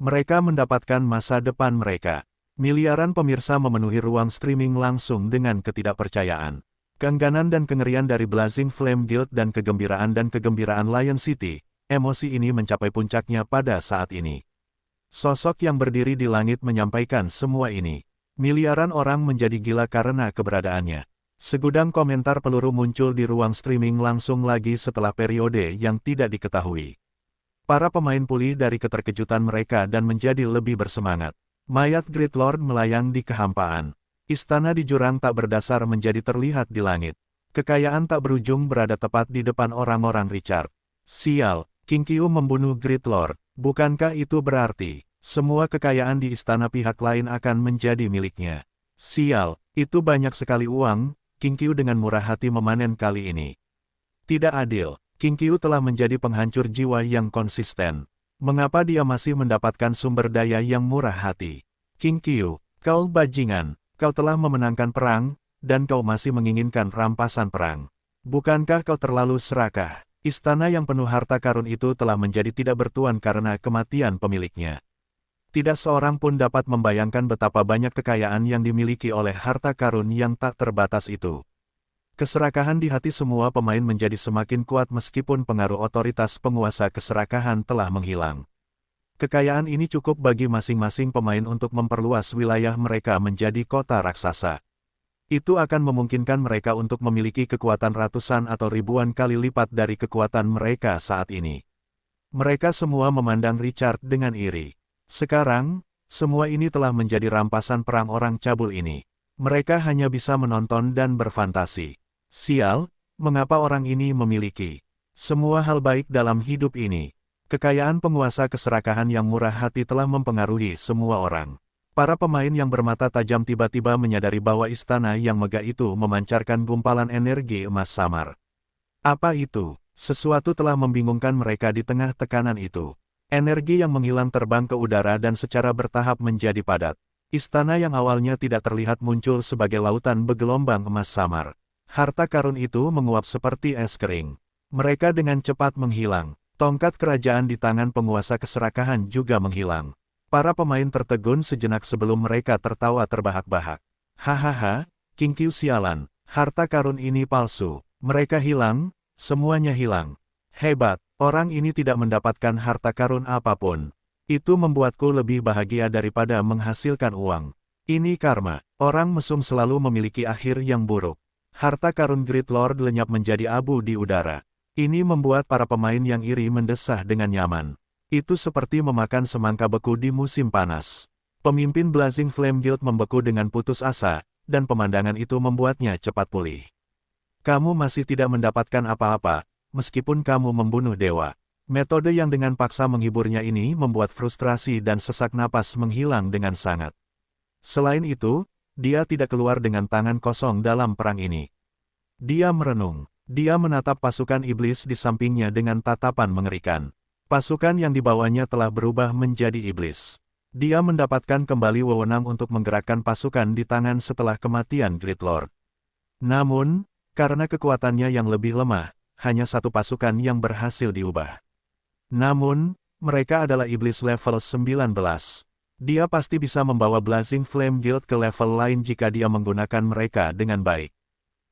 Mereka mendapatkan masa depan mereka. Miliaran pemirsa memenuhi ruang streaming langsung dengan ketidakpercayaan. Keengganan dan kengerian dari Blazing Flame Guild dan kegembiraan Lion City, emosi ini mencapai puncaknya pada saat ini. Sosok yang berdiri di langit menyampaikan semua ini. Miliaran orang menjadi gila karena keberadaannya. Segudang komentar peluru muncul di ruang streaming langsung lagi setelah periode yang tidak diketahui. Para pemain pulih dari keterkejutan mereka dan menjadi lebih bersemangat. Mayat Great Lord melayang di kehampaan. Istana di jurang tak berdasar menjadi terlihat di langit. Kekayaan tak berujung berada tepat di depan orang-orang Richard. Sial, King Qiu membunuh Great Lord. Bukankah itu berarti semua kekayaan di istana pihak lain akan menjadi miliknya? Sial, itu banyak sekali uang. King Qiu dengan murah hati memanen kali ini. Tidak adil. King Qiu telah menjadi penghancur jiwa yang konsisten. Mengapa dia masih mendapatkan sumber daya yang murah hati? King Qiu, kau bajingan. Kau telah memenangkan perang, dan kau masih menginginkan rampasan perang. Bukankah kau terlalu serakah? Istana yang penuh harta karun itu telah menjadi tidak bertuan karena kematian pemiliknya. Tidak seorang pun dapat membayangkan betapa banyak kekayaan yang dimiliki oleh harta karun yang tak terbatas itu. Keserakahan di hati semua pemain menjadi semakin kuat meskipun pengaruh otoritas penguasa keserakahan telah menghilang. Kekayaan ini cukup bagi masing-masing pemain untuk memperluas wilayah mereka menjadi kota raksasa. Itu akan memungkinkan mereka untuk memiliki kekuatan ratusan atau ribuan kali lipat dari kekuatan mereka saat ini. Mereka semua memandang Richard dengan iri. Sekarang, semua ini telah menjadi rampasan perang orang cabul ini. Mereka hanya bisa menonton dan berfantasi. Sial, mengapa orang ini memiliki semua hal baik dalam hidup ini? Kekayaan penguasa keserakahan yang murah hati telah mempengaruhi semua orang. Para pemain yang bermata tajam tiba-tiba menyadari bahwa istana yang megah itu memancarkan gumpalan energi emas samar. Apa itu? Sesuatu telah membingungkan mereka di tengah tekanan itu. Energi yang menghilang terbang ke udara dan secara bertahap menjadi padat. Istana yang awalnya tidak terlihat muncul sebagai lautan bergelombang emas samar. Harta karun itu menguap seperti es kering. Mereka dengan cepat menghilang. Tongkat kerajaan di tangan penguasa keserakahan juga menghilang. Para pemain tertegun sejenak sebelum mereka tertawa terbahak-bahak. Hahaha, King Qiu sialan, harta karun ini palsu. Mereka hilang, semuanya hilang. Hebat, Orang ini tidak mendapatkan harta karun apapun. Itu membuatku lebih bahagia daripada menghasilkan uang. Ini karma. Orang mesum selalu memiliki akhir yang buruk. Harta karun Great Lord lenyap menjadi abu di udara. Ini membuat para pemain yang iri mendesah dengan nyaman. Itu seperti memakan semangka beku di musim panas. Pemimpin Blazing Flame Guild membeku dengan putus asa, dan pemandangan itu membuatnya cepat pulih. Kamu masih tidak mendapatkan apa-apa, meskipun kamu membunuh dewa. Metode yang dengan paksa menghiburnya ini membuat frustrasi dan sesak napas menghilang dengan sangat. Selain itu, dia tidak keluar dengan tangan kosong dalam perang ini. Dia merenung. Dia menatap pasukan iblis di sampingnya dengan tatapan mengerikan. Pasukan yang dibawanya telah berubah menjadi iblis. Dia mendapatkan kembali wewenang untuk menggerakkan pasukan di tangan setelah kematian Great Lord. Namun, karena kekuatannya yang lebih lemah, hanya satu pasukan yang berhasil diubah. Namun, mereka adalah iblis level 19. Dia pasti bisa membawa Blazing Flame Guild ke level lain jika dia menggunakan mereka dengan baik.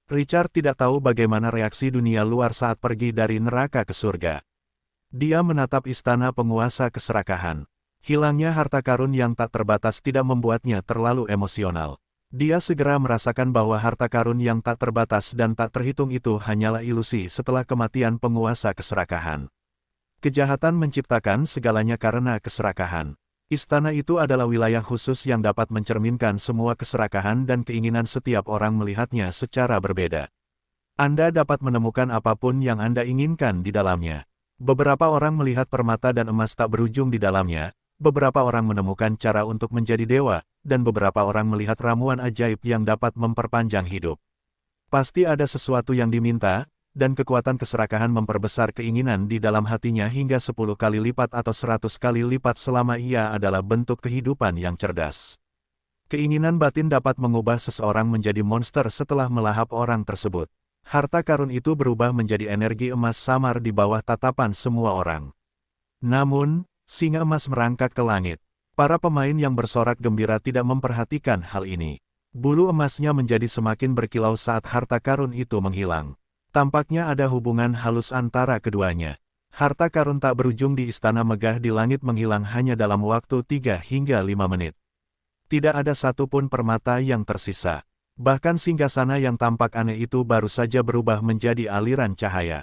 Richard tidak tahu bagaimana reaksi dunia luar saat pergi dari neraka ke surga. Dia menatap istana penguasa keserakahan. Hilangnya harta karun yang tak terbatas tidak membuatnya terlalu emosional. Dia segera merasakan bahwa harta karun yang tak terbatas dan tak terhitung itu hanyalah ilusi setelah kematian penguasa keserakahan. Kejahatan menciptakan segalanya karena keserakahan. Istana itu adalah wilayah khusus yang dapat mencerminkan semua keserakahan dan keinginan setiap orang melihatnya secara berbeda. Anda dapat menemukan apapun yang Anda inginkan di dalamnya. Beberapa orang melihat permata dan emas tak berujung di dalamnya, beberapa orang menemukan cara untuk menjadi dewa, dan beberapa orang melihat ramuan ajaib yang dapat memperpanjang hidup. Pasti ada sesuatu yang diminta, dan kekuatan keserakahan memperbesar keinginan di dalam hatinya hingga 10 kali lipat atau 100 kali lipat selama ia adalah bentuk kehidupan yang cerdas. Keinginan batin dapat mengubah seseorang menjadi monster setelah melahap orang tersebut. Harta karun itu berubah menjadi energi emas samar di bawah tatapan semua orang. Namun, singa emas merangkak ke langit. Para pemain yang bersorak gembira tidak memperhatikan hal ini. Bulu emasnya menjadi semakin berkilau saat harta karun itu menghilang. Tampaknya ada hubungan halus antara keduanya. Harta karun tak berujung di istana megah di langit menghilang hanya dalam waktu 3 hingga 5 menit. Tidak ada satupun permata yang tersisa. Bahkan singgasana yang tampak aneh itu baru saja berubah menjadi aliran cahaya.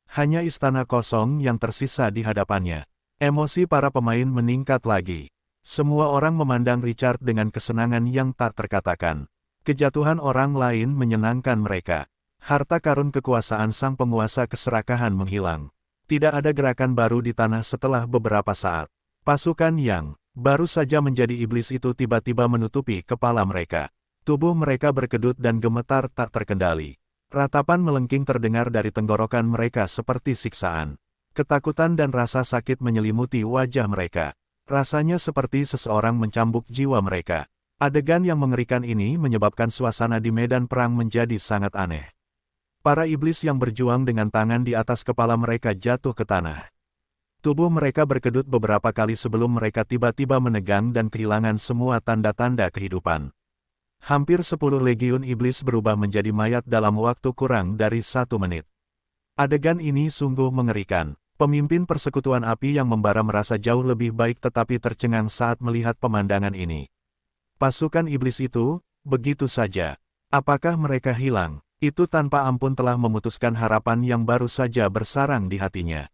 Hanya istana kosong yang tersisa di hadapannya. Emosi para pemain meningkat lagi. Semua orang memandang Richard dengan kesenangan yang tak terkatakan. Kejatuhan orang lain menyenangkan mereka. Harta karun kekuasaan sang penguasa keserakahan menghilang. Tidak ada gerakan baru di tanah setelah beberapa saat. Pasukan yang baru saja menjadi iblis itu tiba-tiba menutupi kepala mereka. Tubuh mereka berkedut dan gemetar tak terkendali. Ratapan melengking terdengar dari tenggorokan mereka seperti siksaan. Ketakutan dan rasa sakit menyelimuti wajah mereka. Rasanya seperti seseorang mencambuk jiwa mereka. Adegan yang mengerikan ini menyebabkan suasana di medan perang menjadi sangat aneh. Para iblis yang berjuang dengan tangan di atas kepala mereka jatuh ke tanah. Tubuh mereka berkedut beberapa kali sebelum mereka tiba-tiba menegang dan kehilangan semua tanda-tanda kehidupan. Hampir 10 legiun iblis berubah menjadi mayat dalam waktu kurang dari 1 menit. Adegan ini sungguh mengerikan. Pemimpin persekutuan api yang membara merasa jauh lebih baik tetapi tercengang saat melihat pemandangan ini. Pasukan iblis itu, begitu saja. Apakah mereka hilang? Itu tanpa ampun telah memutuskan harapan yang baru saja bersarang di hatinya.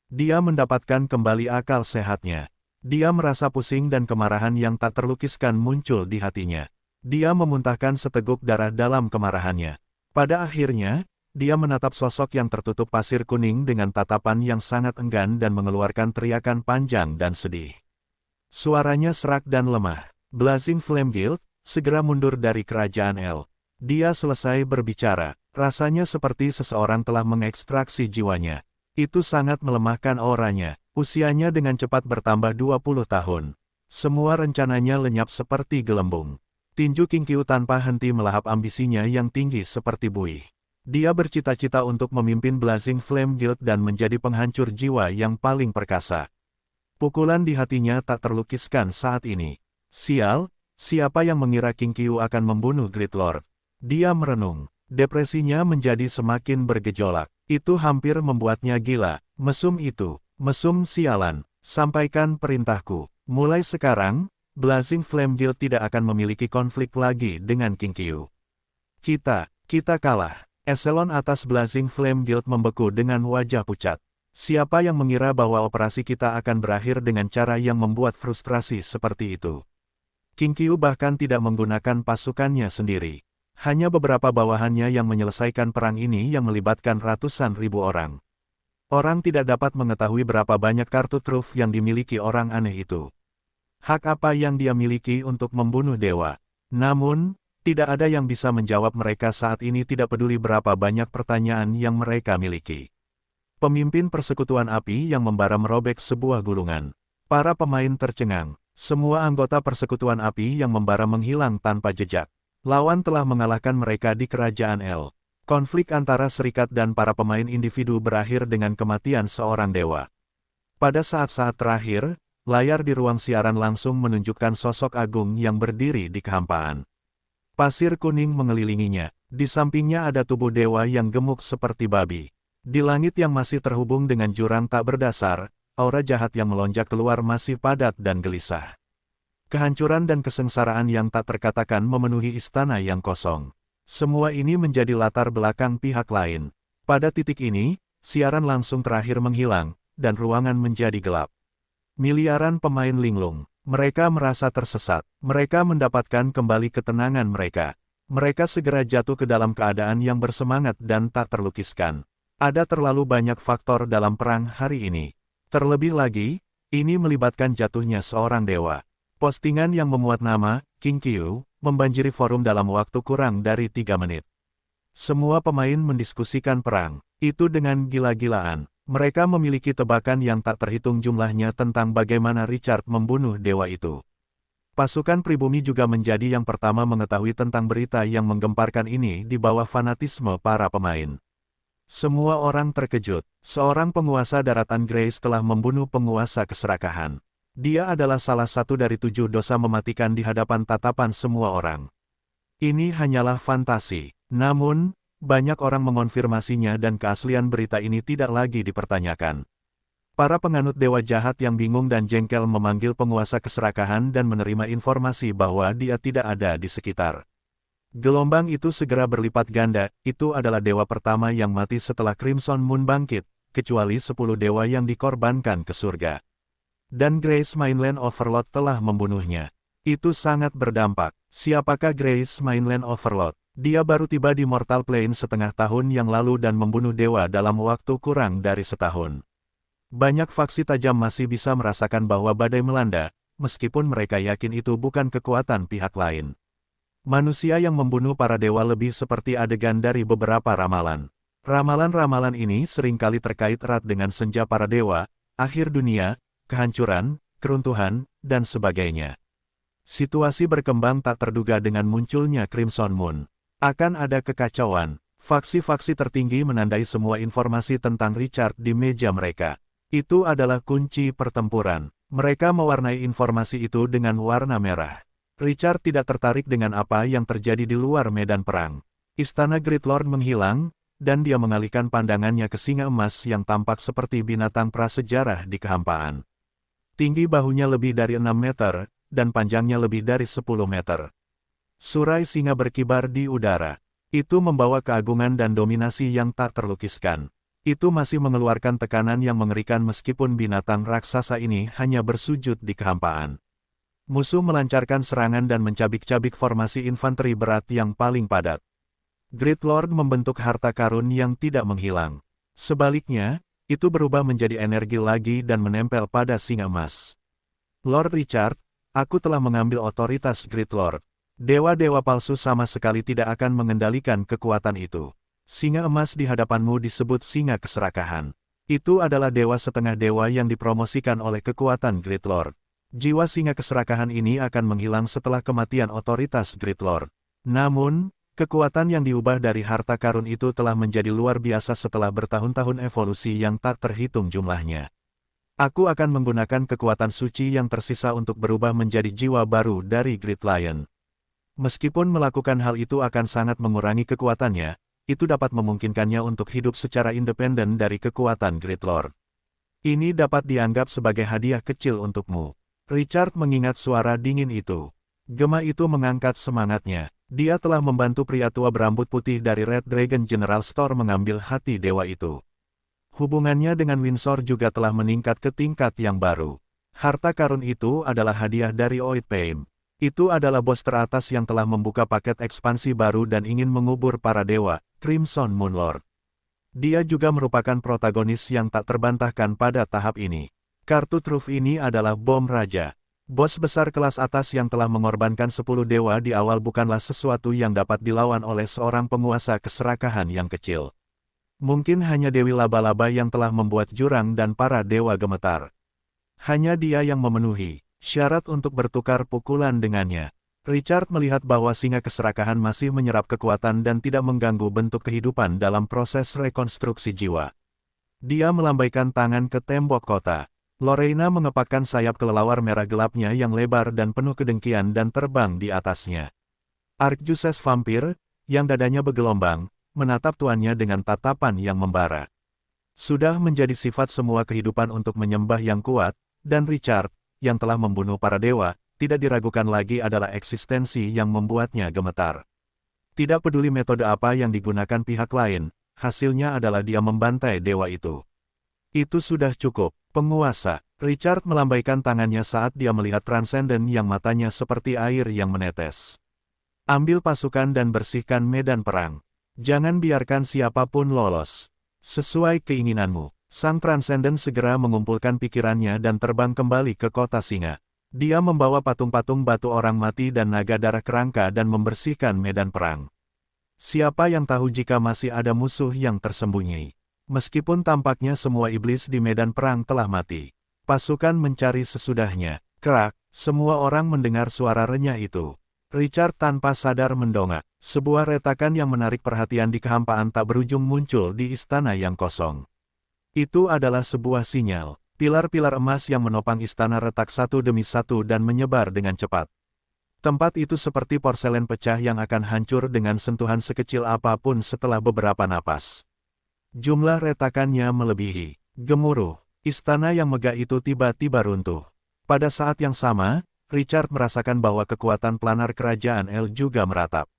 Dia mendapatkan kembali akal sehatnya. Dia merasa pusing dan kemarahan yang tak terlukiskan muncul di hatinya. Dia memuntahkan seteguk darah dalam kemarahannya. Pada akhirnya, dia menatap sosok yang tertutup pasir kuning dengan tatapan yang sangat enggan dan mengeluarkan teriakan panjang dan sedih. Suaranya serak dan lemah. Blazing Flame Guild, segera mundur dari kerajaan El. Dia selesai berbicara, rasanya seperti seseorang telah mengekstraksi jiwanya. Itu sangat melemahkan auranya, usianya dengan cepat bertambah 20 tahun. Semua rencananya lenyap seperti gelembung. Tinju Kingqiu tanpa henti melahap ambisinya yang tinggi seperti buih. Dia bercita-cita untuk memimpin Blazing Flame Guild dan menjadi penghancur jiwa yang paling perkasa. Pukulan di hatinya tak terlukiskan saat ini. Sial, siapa yang mengira Kingqiu akan membunuh Great Lord? Dia merenung. Depresinya menjadi semakin bergejolak. Itu hampir membuatnya gila. Mesum itu, mesum sialan, sampaikan perintahku. Mulai sekarang, Blazing Flame Guild tidak akan memiliki konflik lagi dengan King Qiu. Kita kalah. Eselon atas Blazing Flame Guild membeku dengan wajah pucat. Siapa yang mengira bahwa operasi kita akan berakhir dengan cara yang membuat frustrasi seperti itu? King Qiu bahkan tidak menggunakan pasukannya sendiri. Hanya beberapa bawahannya yang menyelesaikan perang ini yang melibatkan ratusan ribu orang. Orang tidak dapat mengetahui berapa banyak kartu truf yang dimiliki orang aneh itu. Hak apa yang dia miliki untuk membunuh dewa? Namun, tidak ada yang bisa menjawab mereka saat ini, tidak peduli berapa banyak pertanyaan yang mereka miliki. Pemimpin persekutuan api yang membara merobek sebuah gulungan. Para pemain tercengang. Semua anggota persekutuan api yang membara menghilang tanpa jejak. Lawan telah mengalahkan mereka di kerajaan El. Konflik antara serikat dan para pemain individu berakhir dengan kematian seorang dewa. Pada saat-saat terakhir, layar di ruang siaran langsung menunjukkan sosok agung yang berdiri di kehampaan. Pasir kuning mengelilinginya. Di sampingnya ada tubuh dewa yang gemuk seperti babi. Di langit yang masih terhubung dengan jurang tak berdasar, aura jahat yang melonjak keluar masih padat dan gelisah. Kehancuran dan kesengsaraan yang tak terkatakan memenuhi istana yang kosong. Semua ini menjadi latar belakang pihak lain. Pada titik ini, siaran langsung terakhir menghilang, dan ruangan menjadi gelap. Miliaran pemain linglung. Mereka merasa tersesat. Mereka mendapatkan kembali ketenangan mereka. Mereka segera jatuh ke dalam keadaan yang bersemangat dan tak terlukiskan. Ada terlalu banyak faktor dalam perang hari ini. Terlebih lagi, ini melibatkan jatuhnya seorang dewa. Postingan yang memuat nama King Qiu membanjiri forum dalam waktu kurang dari 3 menit. Semua pemain mendiskusikan perang itu dengan gila-gilaan. Mereka memiliki tebakan yang tak terhitung jumlahnya tentang bagaimana Richard membunuh dewa itu. Pasukan pribumi juga menjadi yang pertama mengetahui tentang berita yang menggemparkan ini di bawah fanatisme para pemain. Semua orang terkejut. Seorang penguasa daratan Grace telah membunuh penguasa keserakahan. Dia adalah salah satu dari 7 dosa mematikan di hadapan tatapan semua orang. Ini hanyalah fantasi. Namun, banyak orang mengonfirmasinya dan keaslian berita ini tidak lagi dipertanyakan. Para penganut dewa jahat yang bingung dan jengkel memanggil penguasa keserakahan dan menerima informasi bahwa dia tidak ada di sekitar. Gelombang itu segera berlipat ganda. Itu adalah dewa pertama yang mati setelah Crimson Moon bangkit, kecuali 10 dewa yang dikorbankan ke surga. Dan Grace Mainland Overlord telah membunuhnya. Itu sangat berdampak. Siapakah Grace Mainland Overlord? Dia baru tiba di Mortal Plane setengah tahun yang lalu dan membunuh dewa dalam waktu kurang dari setahun. Banyak faksi tajam masih bisa merasakan bahwa badai melanda, meskipun mereka yakin itu bukan kekuatan pihak lain. Manusia yang membunuh para dewa lebih seperti adegan dari beberapa ramalan. Ramalan-ramalan ini seringkali terkait erat dengan senja para dewa, akhir dunia, kehancuran, keruntuhan, dan sebagainya. Situasi berkembang tak terduga dengan munculnya Crimson Moon. Akan ada kekacauan. Faksi-faksi tertinggi menandai semua informasi tentang Richard di meja mereka. Itu adalah kunci pertempuran. Mereka mewarnai informasi itu dengan warna merah. Richard tidak tertarik dengan apa yang terjadi di luar medan perang. Istana Great Lord menghilang, dan dia mengalihkan pandangannya ke singa emas yang tampak seperti binatang prasejarah di kehampaan. Tinggi bahunya lebih dari 6 meter, dan panjangnya lebih dari 10 meter. Surai singa berkibar di udara. Itu membawa keagungan dan dominasi yang tak terlukiskan. Itu masih mengeluarkan tekanan yang mengerikan meskipun binatang raksasa ini hanya bersujud di kehampaan. Musuh melancarkan serangan dan mencabik-cabik formasi infanteri berat yang paling padat. Great Lord membentuk harta karun yang tidak menghilang. Sebaliknya, itu berubah menjadi energi lagi dan menempel pada singa emas. Lord Richard, aku telah mengambil otoritas Great Lord. Dewa-dewa palsu sama sekali tidak akan mengendalikan kekuatan itu. Singa emas di hadapanmu disebut singa keserakahan. Itu adalah dewa setengah dewa yang dipromosikan oleh kekuatan Great Lord. Jiwa singa keserakahan ini akan menghilang setelah kematian otoritas Great Lord. Namun, kekuatan yang diubah dari harta karun itu telah menjadi luar biasa setelah bertahun-tahun evolusi yang tak terhitung jumlahnya. Aku akan menggunakan kekuatan suci yang tersisa untuk berubah menjadi jiwa baru dari Great Lion. Meskipun melakukan hal itu akan sangat mengurangi kekuatannya, itu dapat memungkinkannya untuk hidup secara independen dari kekuatan Great Lord. Ini dapat dianggap sebagai hadiah kecil untukmu. Richard mengingat suara dingin itu. Gema itu mengangkat semangatnya. Dia telah membantu pria tua berambut putih dari Red Dragon General Store mengambil hati dewa itu. Hubungannya dengan Windsor juga telah meningkat ke tingkat yang baru. Harta karun itu adalah hadiah dari Oid Pain. Itu adalah bos teratas yang telah membuka paket ekspansi baru dan ingin mengubur para dewa, Crimson Moon Lord. Dia juga merupakan protagonis yang tak terbantahkan pada tahap ini. Kartu truf ini adalah bom raja. Bos besar kelas atas yang telah mengorbankan 10 dewa di awal bukanlah sesuatu yang dapat dilawan oleh seorang penguasa keserakahan yang kecil. Mungkin hanya Dewi Laba-Laba yang telah membuat jurang dan para dewa gemetar. Hanya dia yang memenuhi syarat untuk bertukar pukulan dengannya. Richard melihat bahwa singa keserakahan masih menyerap kekuatan dan tidak mengganggu bentuk kehidupan dalam proses rekonstruksi jiwa. Dia melambaikan tangan ke tembok kota. Lorena mengepakkan sayap kelelawar merah gelapnya yang lebar dan penuh kedengkian dan terbang di atasnya. Arquebuses vampir, yang dadanya bergelombang, menatap tuannya dengan tatapan yang membara. Sudah menjadi sifat semua kehidupan untuk menyembah yang kuat, dan Richard, yang telah membunuh para dewa, tidak diragukan lagi adalah eksistensi yang membuatnya gemetar. Tidak peduli metode apa yang digunakan pihak lain, hasilnya adalah dia membantai dewa itu. Itu sudah cukup, penguasa. Richard melambaikan tangannya saat dia melihat Transcendent yang matanya seperti air yang menetes. Ambil pasukan dan bersihkan medan perang. Jangan biarkan siapapun lolos. Sesuai keinginanmu. Sang Transcendent segera mengumpulkan pikirannya dan terbang kembali ke kota singa. Dia membawa patung-patung batu orang mati dan naga darah kerangka dan membersihkan medan perang. Siapa yang tahu jika masih ada musuh yang tersembunyi? Meskipun tampaknya semua iblis di medan perang telah mati. Pasukan mencari sesudahnya. Krak, semua orang mendengar suara renyah itu. Richard tanpa sadar mendongak. Sebuah retakan yang menarik perhatian di kehampaan tak berujung muncul di istana yang kosong. Itu adalah sebuah sinyal. Pilar-pilar emas yang menopang istana retak satu demi satu dan menyebar dengan cepat. Tempat itu seperti porselen pecah yang akan hancur dengan sentuhan sekecil apapun setelah beberapa napas. Jumlah retakannya melebihi. Gemuruh. Istana yang megah itu tiba-tiba runtuh. Pada saat yang sama, Richard merasakan bahwa kekuatan planar kerajaan El juga meratap.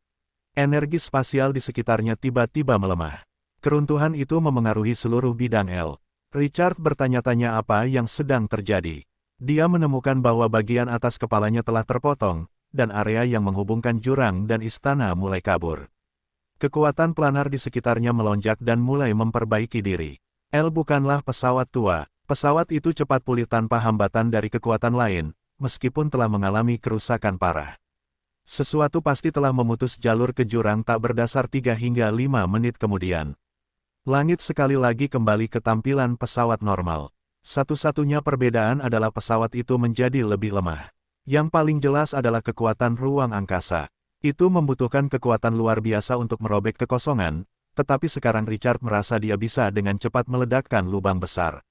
Energi spasial di sekitarnya tiba-tiba melemah. Keruntuhan itu memengaruhi seluruh bidang El. Richard bertanya-tanya apa yang sedang terjadi. Dia menemukan bahwa bagian atas kepalanya telah terpotong, dan area yang menghubungkan jurang dan istana mulai kabur. Kekuatan planar di sekitarnya melonjak dan mulai memperbaiki diri. El bukanlah pesawat tua. Pesawat itu cepat pulih tanpa hambatan dari kekuatan lain, meskipun telah mengalami kerusakan parah. Sesuatu pasti telah memutus jalur ke jurang tak berdasar 3 hingga 5 menit kemudian. Langit sekali lagi kembali ke tampilan pesawat normal. Satu-satunya perbedaan adalah pesawat itu menjadi lebih lemah. Yang paling jelas adalah kekuatan ruang angkasa. Itu membutuhkan kekuatan luar biasa untuk merobek kekosongan, tetapi sekarang Richard merasa dia bisa dengan cepat meledakkan lubang besar.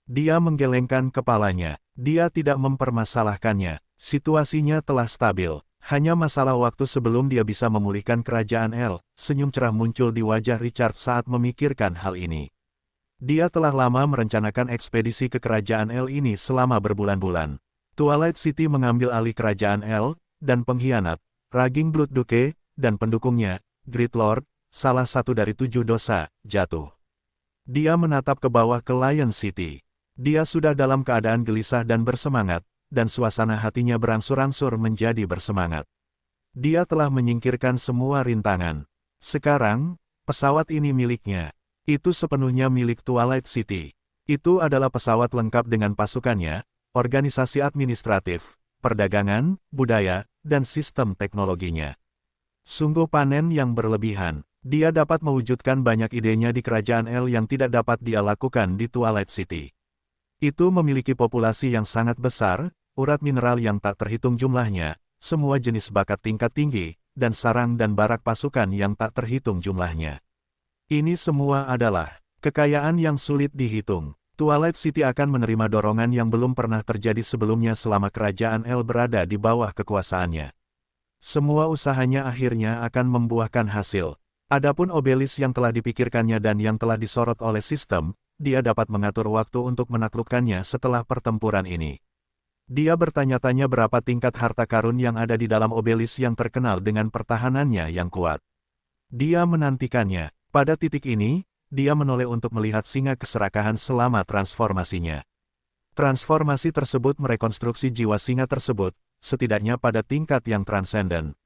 Dia menggelengkan kepalanya. Dia tidak mempermasalahkannya. Situasinya telah stabil. Hanya masalah waktu sebelum dia bisa memulihkan kerajaan El. Senyum cerah muncul di wajah Richard saat memikirkan hal ini. Dia telah lama merencanakan ekspedisi ke kerajaan El ini selama berbulan-bulan. Twilight City mengambil alih kerajaan El, dan pengkhianat, Raging Blood Duke, dan pendukungnya, Great Lord, salah satu dari 7 dosa, jatuh. Dia menatap ke bawah ke Lion City. Dia sudah dalam keadaan gelisah dan bersemangat, dan suasana hatinya berangsur-angsur menjadi bersemangat. Dia telah menyingkirkan semua rintangan. Sekarang, pesawat ini miliknya. Itu sepenuhnya milik Twilight City. Itu adalah pesawat lengkap dengan pasukannya, organisasi administratif, perdagangan, budaya, dan sistem teknologinya. Sungguh panen yang berlebihan. Dia dapat mewujudkan banyak idenya di kerajaan El yang tidak dapat dia lakukan di Twilight City. Itu memiliki populasi yang sangat besar, urat mineral yang tak terhitung jumlahnya, semua jenis bakat tingkat tinggi, dan sarang dan barak pasukan yang tak terhitung jumlahnya. Ini semua adalah kekayaan yang sulit dihitung. Twilight City akan menerima dorongan yang belum pernah terjadi sebelumnya selama kerajaan El berada di bawah kekuasaannya. Semua usahanya akhirnya akan membuahkan hasil. Adapun obelisk yang telah dipikirkannya dan yang telah disorot oleh sistem, dia dapat mengatur waktu untuk menaklukkannya setelah pertempuran ini. Dia bertanya-tanya berapa tingkat harta karun yang ada di dalam obelisk yang terkenal dengan pertahanannya yang kuat. Dia menantikannya. Pada titik ini, dia menoleh untuk melihat singa keserakahan selama transformasinya. Transformasi tersebut merekonstruksi jiwa singa tersebut, setidaknya pada tingkat yang transenden.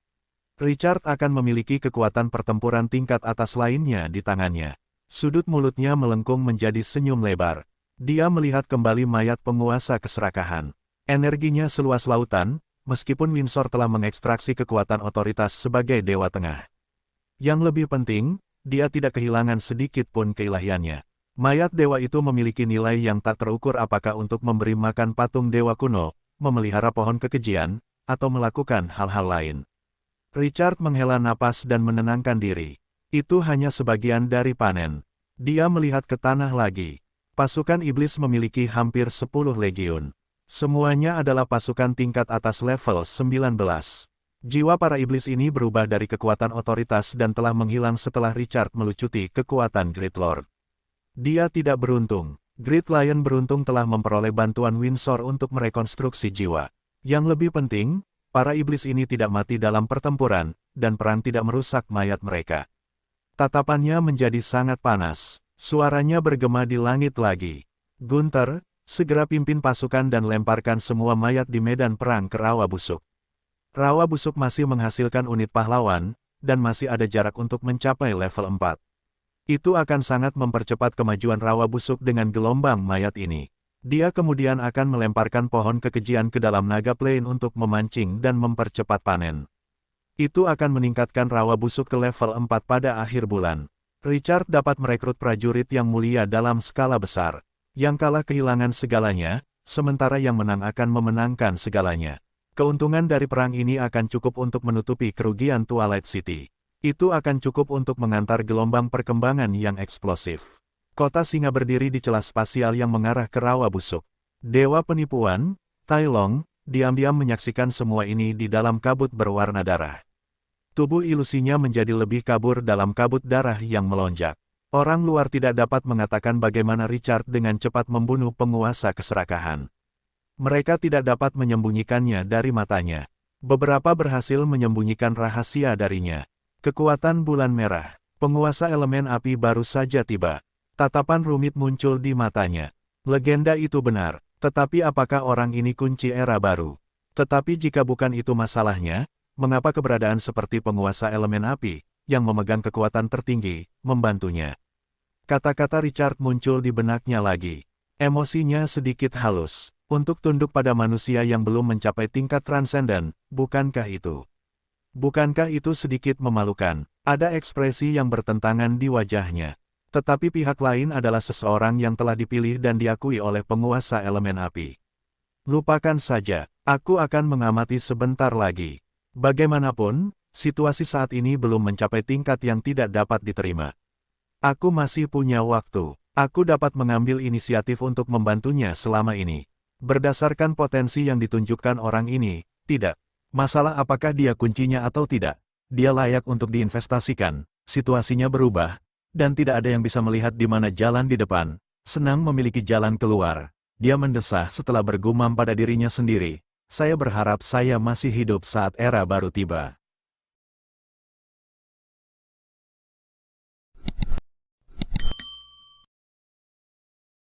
Richard akan memiliki kekuatan pertempuran tingkat atas lainnya di tangannya. Sudut mulutnya melengkung menjadi senyum lebar. Dia melihat kembali mayat penguasa keserakahan. Energinya seluas lautan, meskipun Windsor telah mengekstraksi kekuatan otoritas sebagai Dewa Tengah. Yang lebih penting, dia tidak kehilangan sedikit pun keilahiannya. Mayat dewa itu memiliki nilai yang tak terukur, apakah untuk memberi makan patung dewa kuno, memelihara pohon kekejian, atau melakukan hal-hal lain. Richard menghela napas dan menenangkan diri. Itu hanya sebagian dari panen. Dia melihat ke tanah lagi. Pasukan iblis memiliki hampir 10 legiun. Semuanya adalah pasukan tingkat atas level 19. Jiwa para iblis ini berubah dari kekuatan otoritas dan telah menghilang setelah Richard melucuti kekuatan Great Lord. Dia tidak beruntung. Great Lion beruntung telah memperoleh bantuan Windsor untuk merekonstruksi jiwa. Yang lebih penting, para iblis ini tidak mati dalam pertempuran, dan perang tidak merusak mayat mereka. Tatapannya menjadi sangat panas. Suaranya bergema di langit lagi. Gunther, segera pimpin pasukan dan lemparkan semua mayat di medan perang ke rawa busuk. Rawa busuk masih menghasilkan unit pahlawan, dan masih ada jarak untuk mencapai level 4. Itu akan sangat mempercepat kemajuan rawa busuk dengan gelombang mayat ini. Dia kemudian akan melemparkan pohon kekejian ke dalam naga plain untuk memancing dan mempercepat panen. Itu akan meningkatkan rawa busuk ke level 4 pada akhir bulan. Richard dapat merekrut prajurit yang mulia dalam skala besar. Yang kalah kehilangan segalanya, sementara yang menang akan memenangkan segalanya. Keuntungan dari perang ini akan cukup untuk menutupi kerugian Twilight City. Itu akan cukup untuk mengantar gelombang perkembangan yang eksplosif. Kota singa berdiri di celah spasial yang mengarah ke rawa busuk. Dewa penipuan, Tai Long, diam-diam menyaksikan semua ini di dalam kabut berwarna darah. Tubuh ilusinya menjadi lebih kabur dalam kabut darah yang melonjak. Orang luar tidak dapat mengatakan bagaimana Richard dengan cepat membunuh penguasa keserakahan. Mereka tidak dapat menyembunyikannya dari matanya. Beberapa berhasil menyembunyikan rahasia darinya. Kekuatan bulan merah. Penguasa elemen api baru saja tiba. Tatapan rumit muncul di matanya. Legenda itu benar, tetapi apakah orang ini kunci era baru? Tetapi jika bukan itu masalahnya, mengapa keberadaan seperti penguasa elemen api, yang memegang kekuatan tertinggi, membantunya? Kata-kata Richard muncul di benaknya lagi. Emosinya sedikit halus. Untuk tunduk pada manusia yang belum mencapai tingkat transenden, bukankah itu? Bukankah itu sedikit memalukan? Ada ekspresi yang bertentangan di wajahnya. Tetapi pihak lain adalah seseorang yang telah dipilih dan diakui oleh penguasa elemen api. Lupakan saja, aku akan mengamati sebentar lagi. Bagaimanapun, situasi saat ini belum mencapai tingkat yang tidak dapat diterima. Aku masih punya waktu. Aku dapat mengambil inisiatif untuk membantunya selama ini. Berdasarkan potensi yang ditunjukkan orang ini, tidak. Masalah apakah dia kuncinya atau tidak. Dia layak untuk diinvestasikan. Situasinya berubah. Dan tidak ada yang bisa melihat di mana jalan di depan. Senang memiliki jalan keluar. Dia mendesah setelah bergumam pada dirinya sendiri. Saya berharap saya masih hidup saat era baru tiba.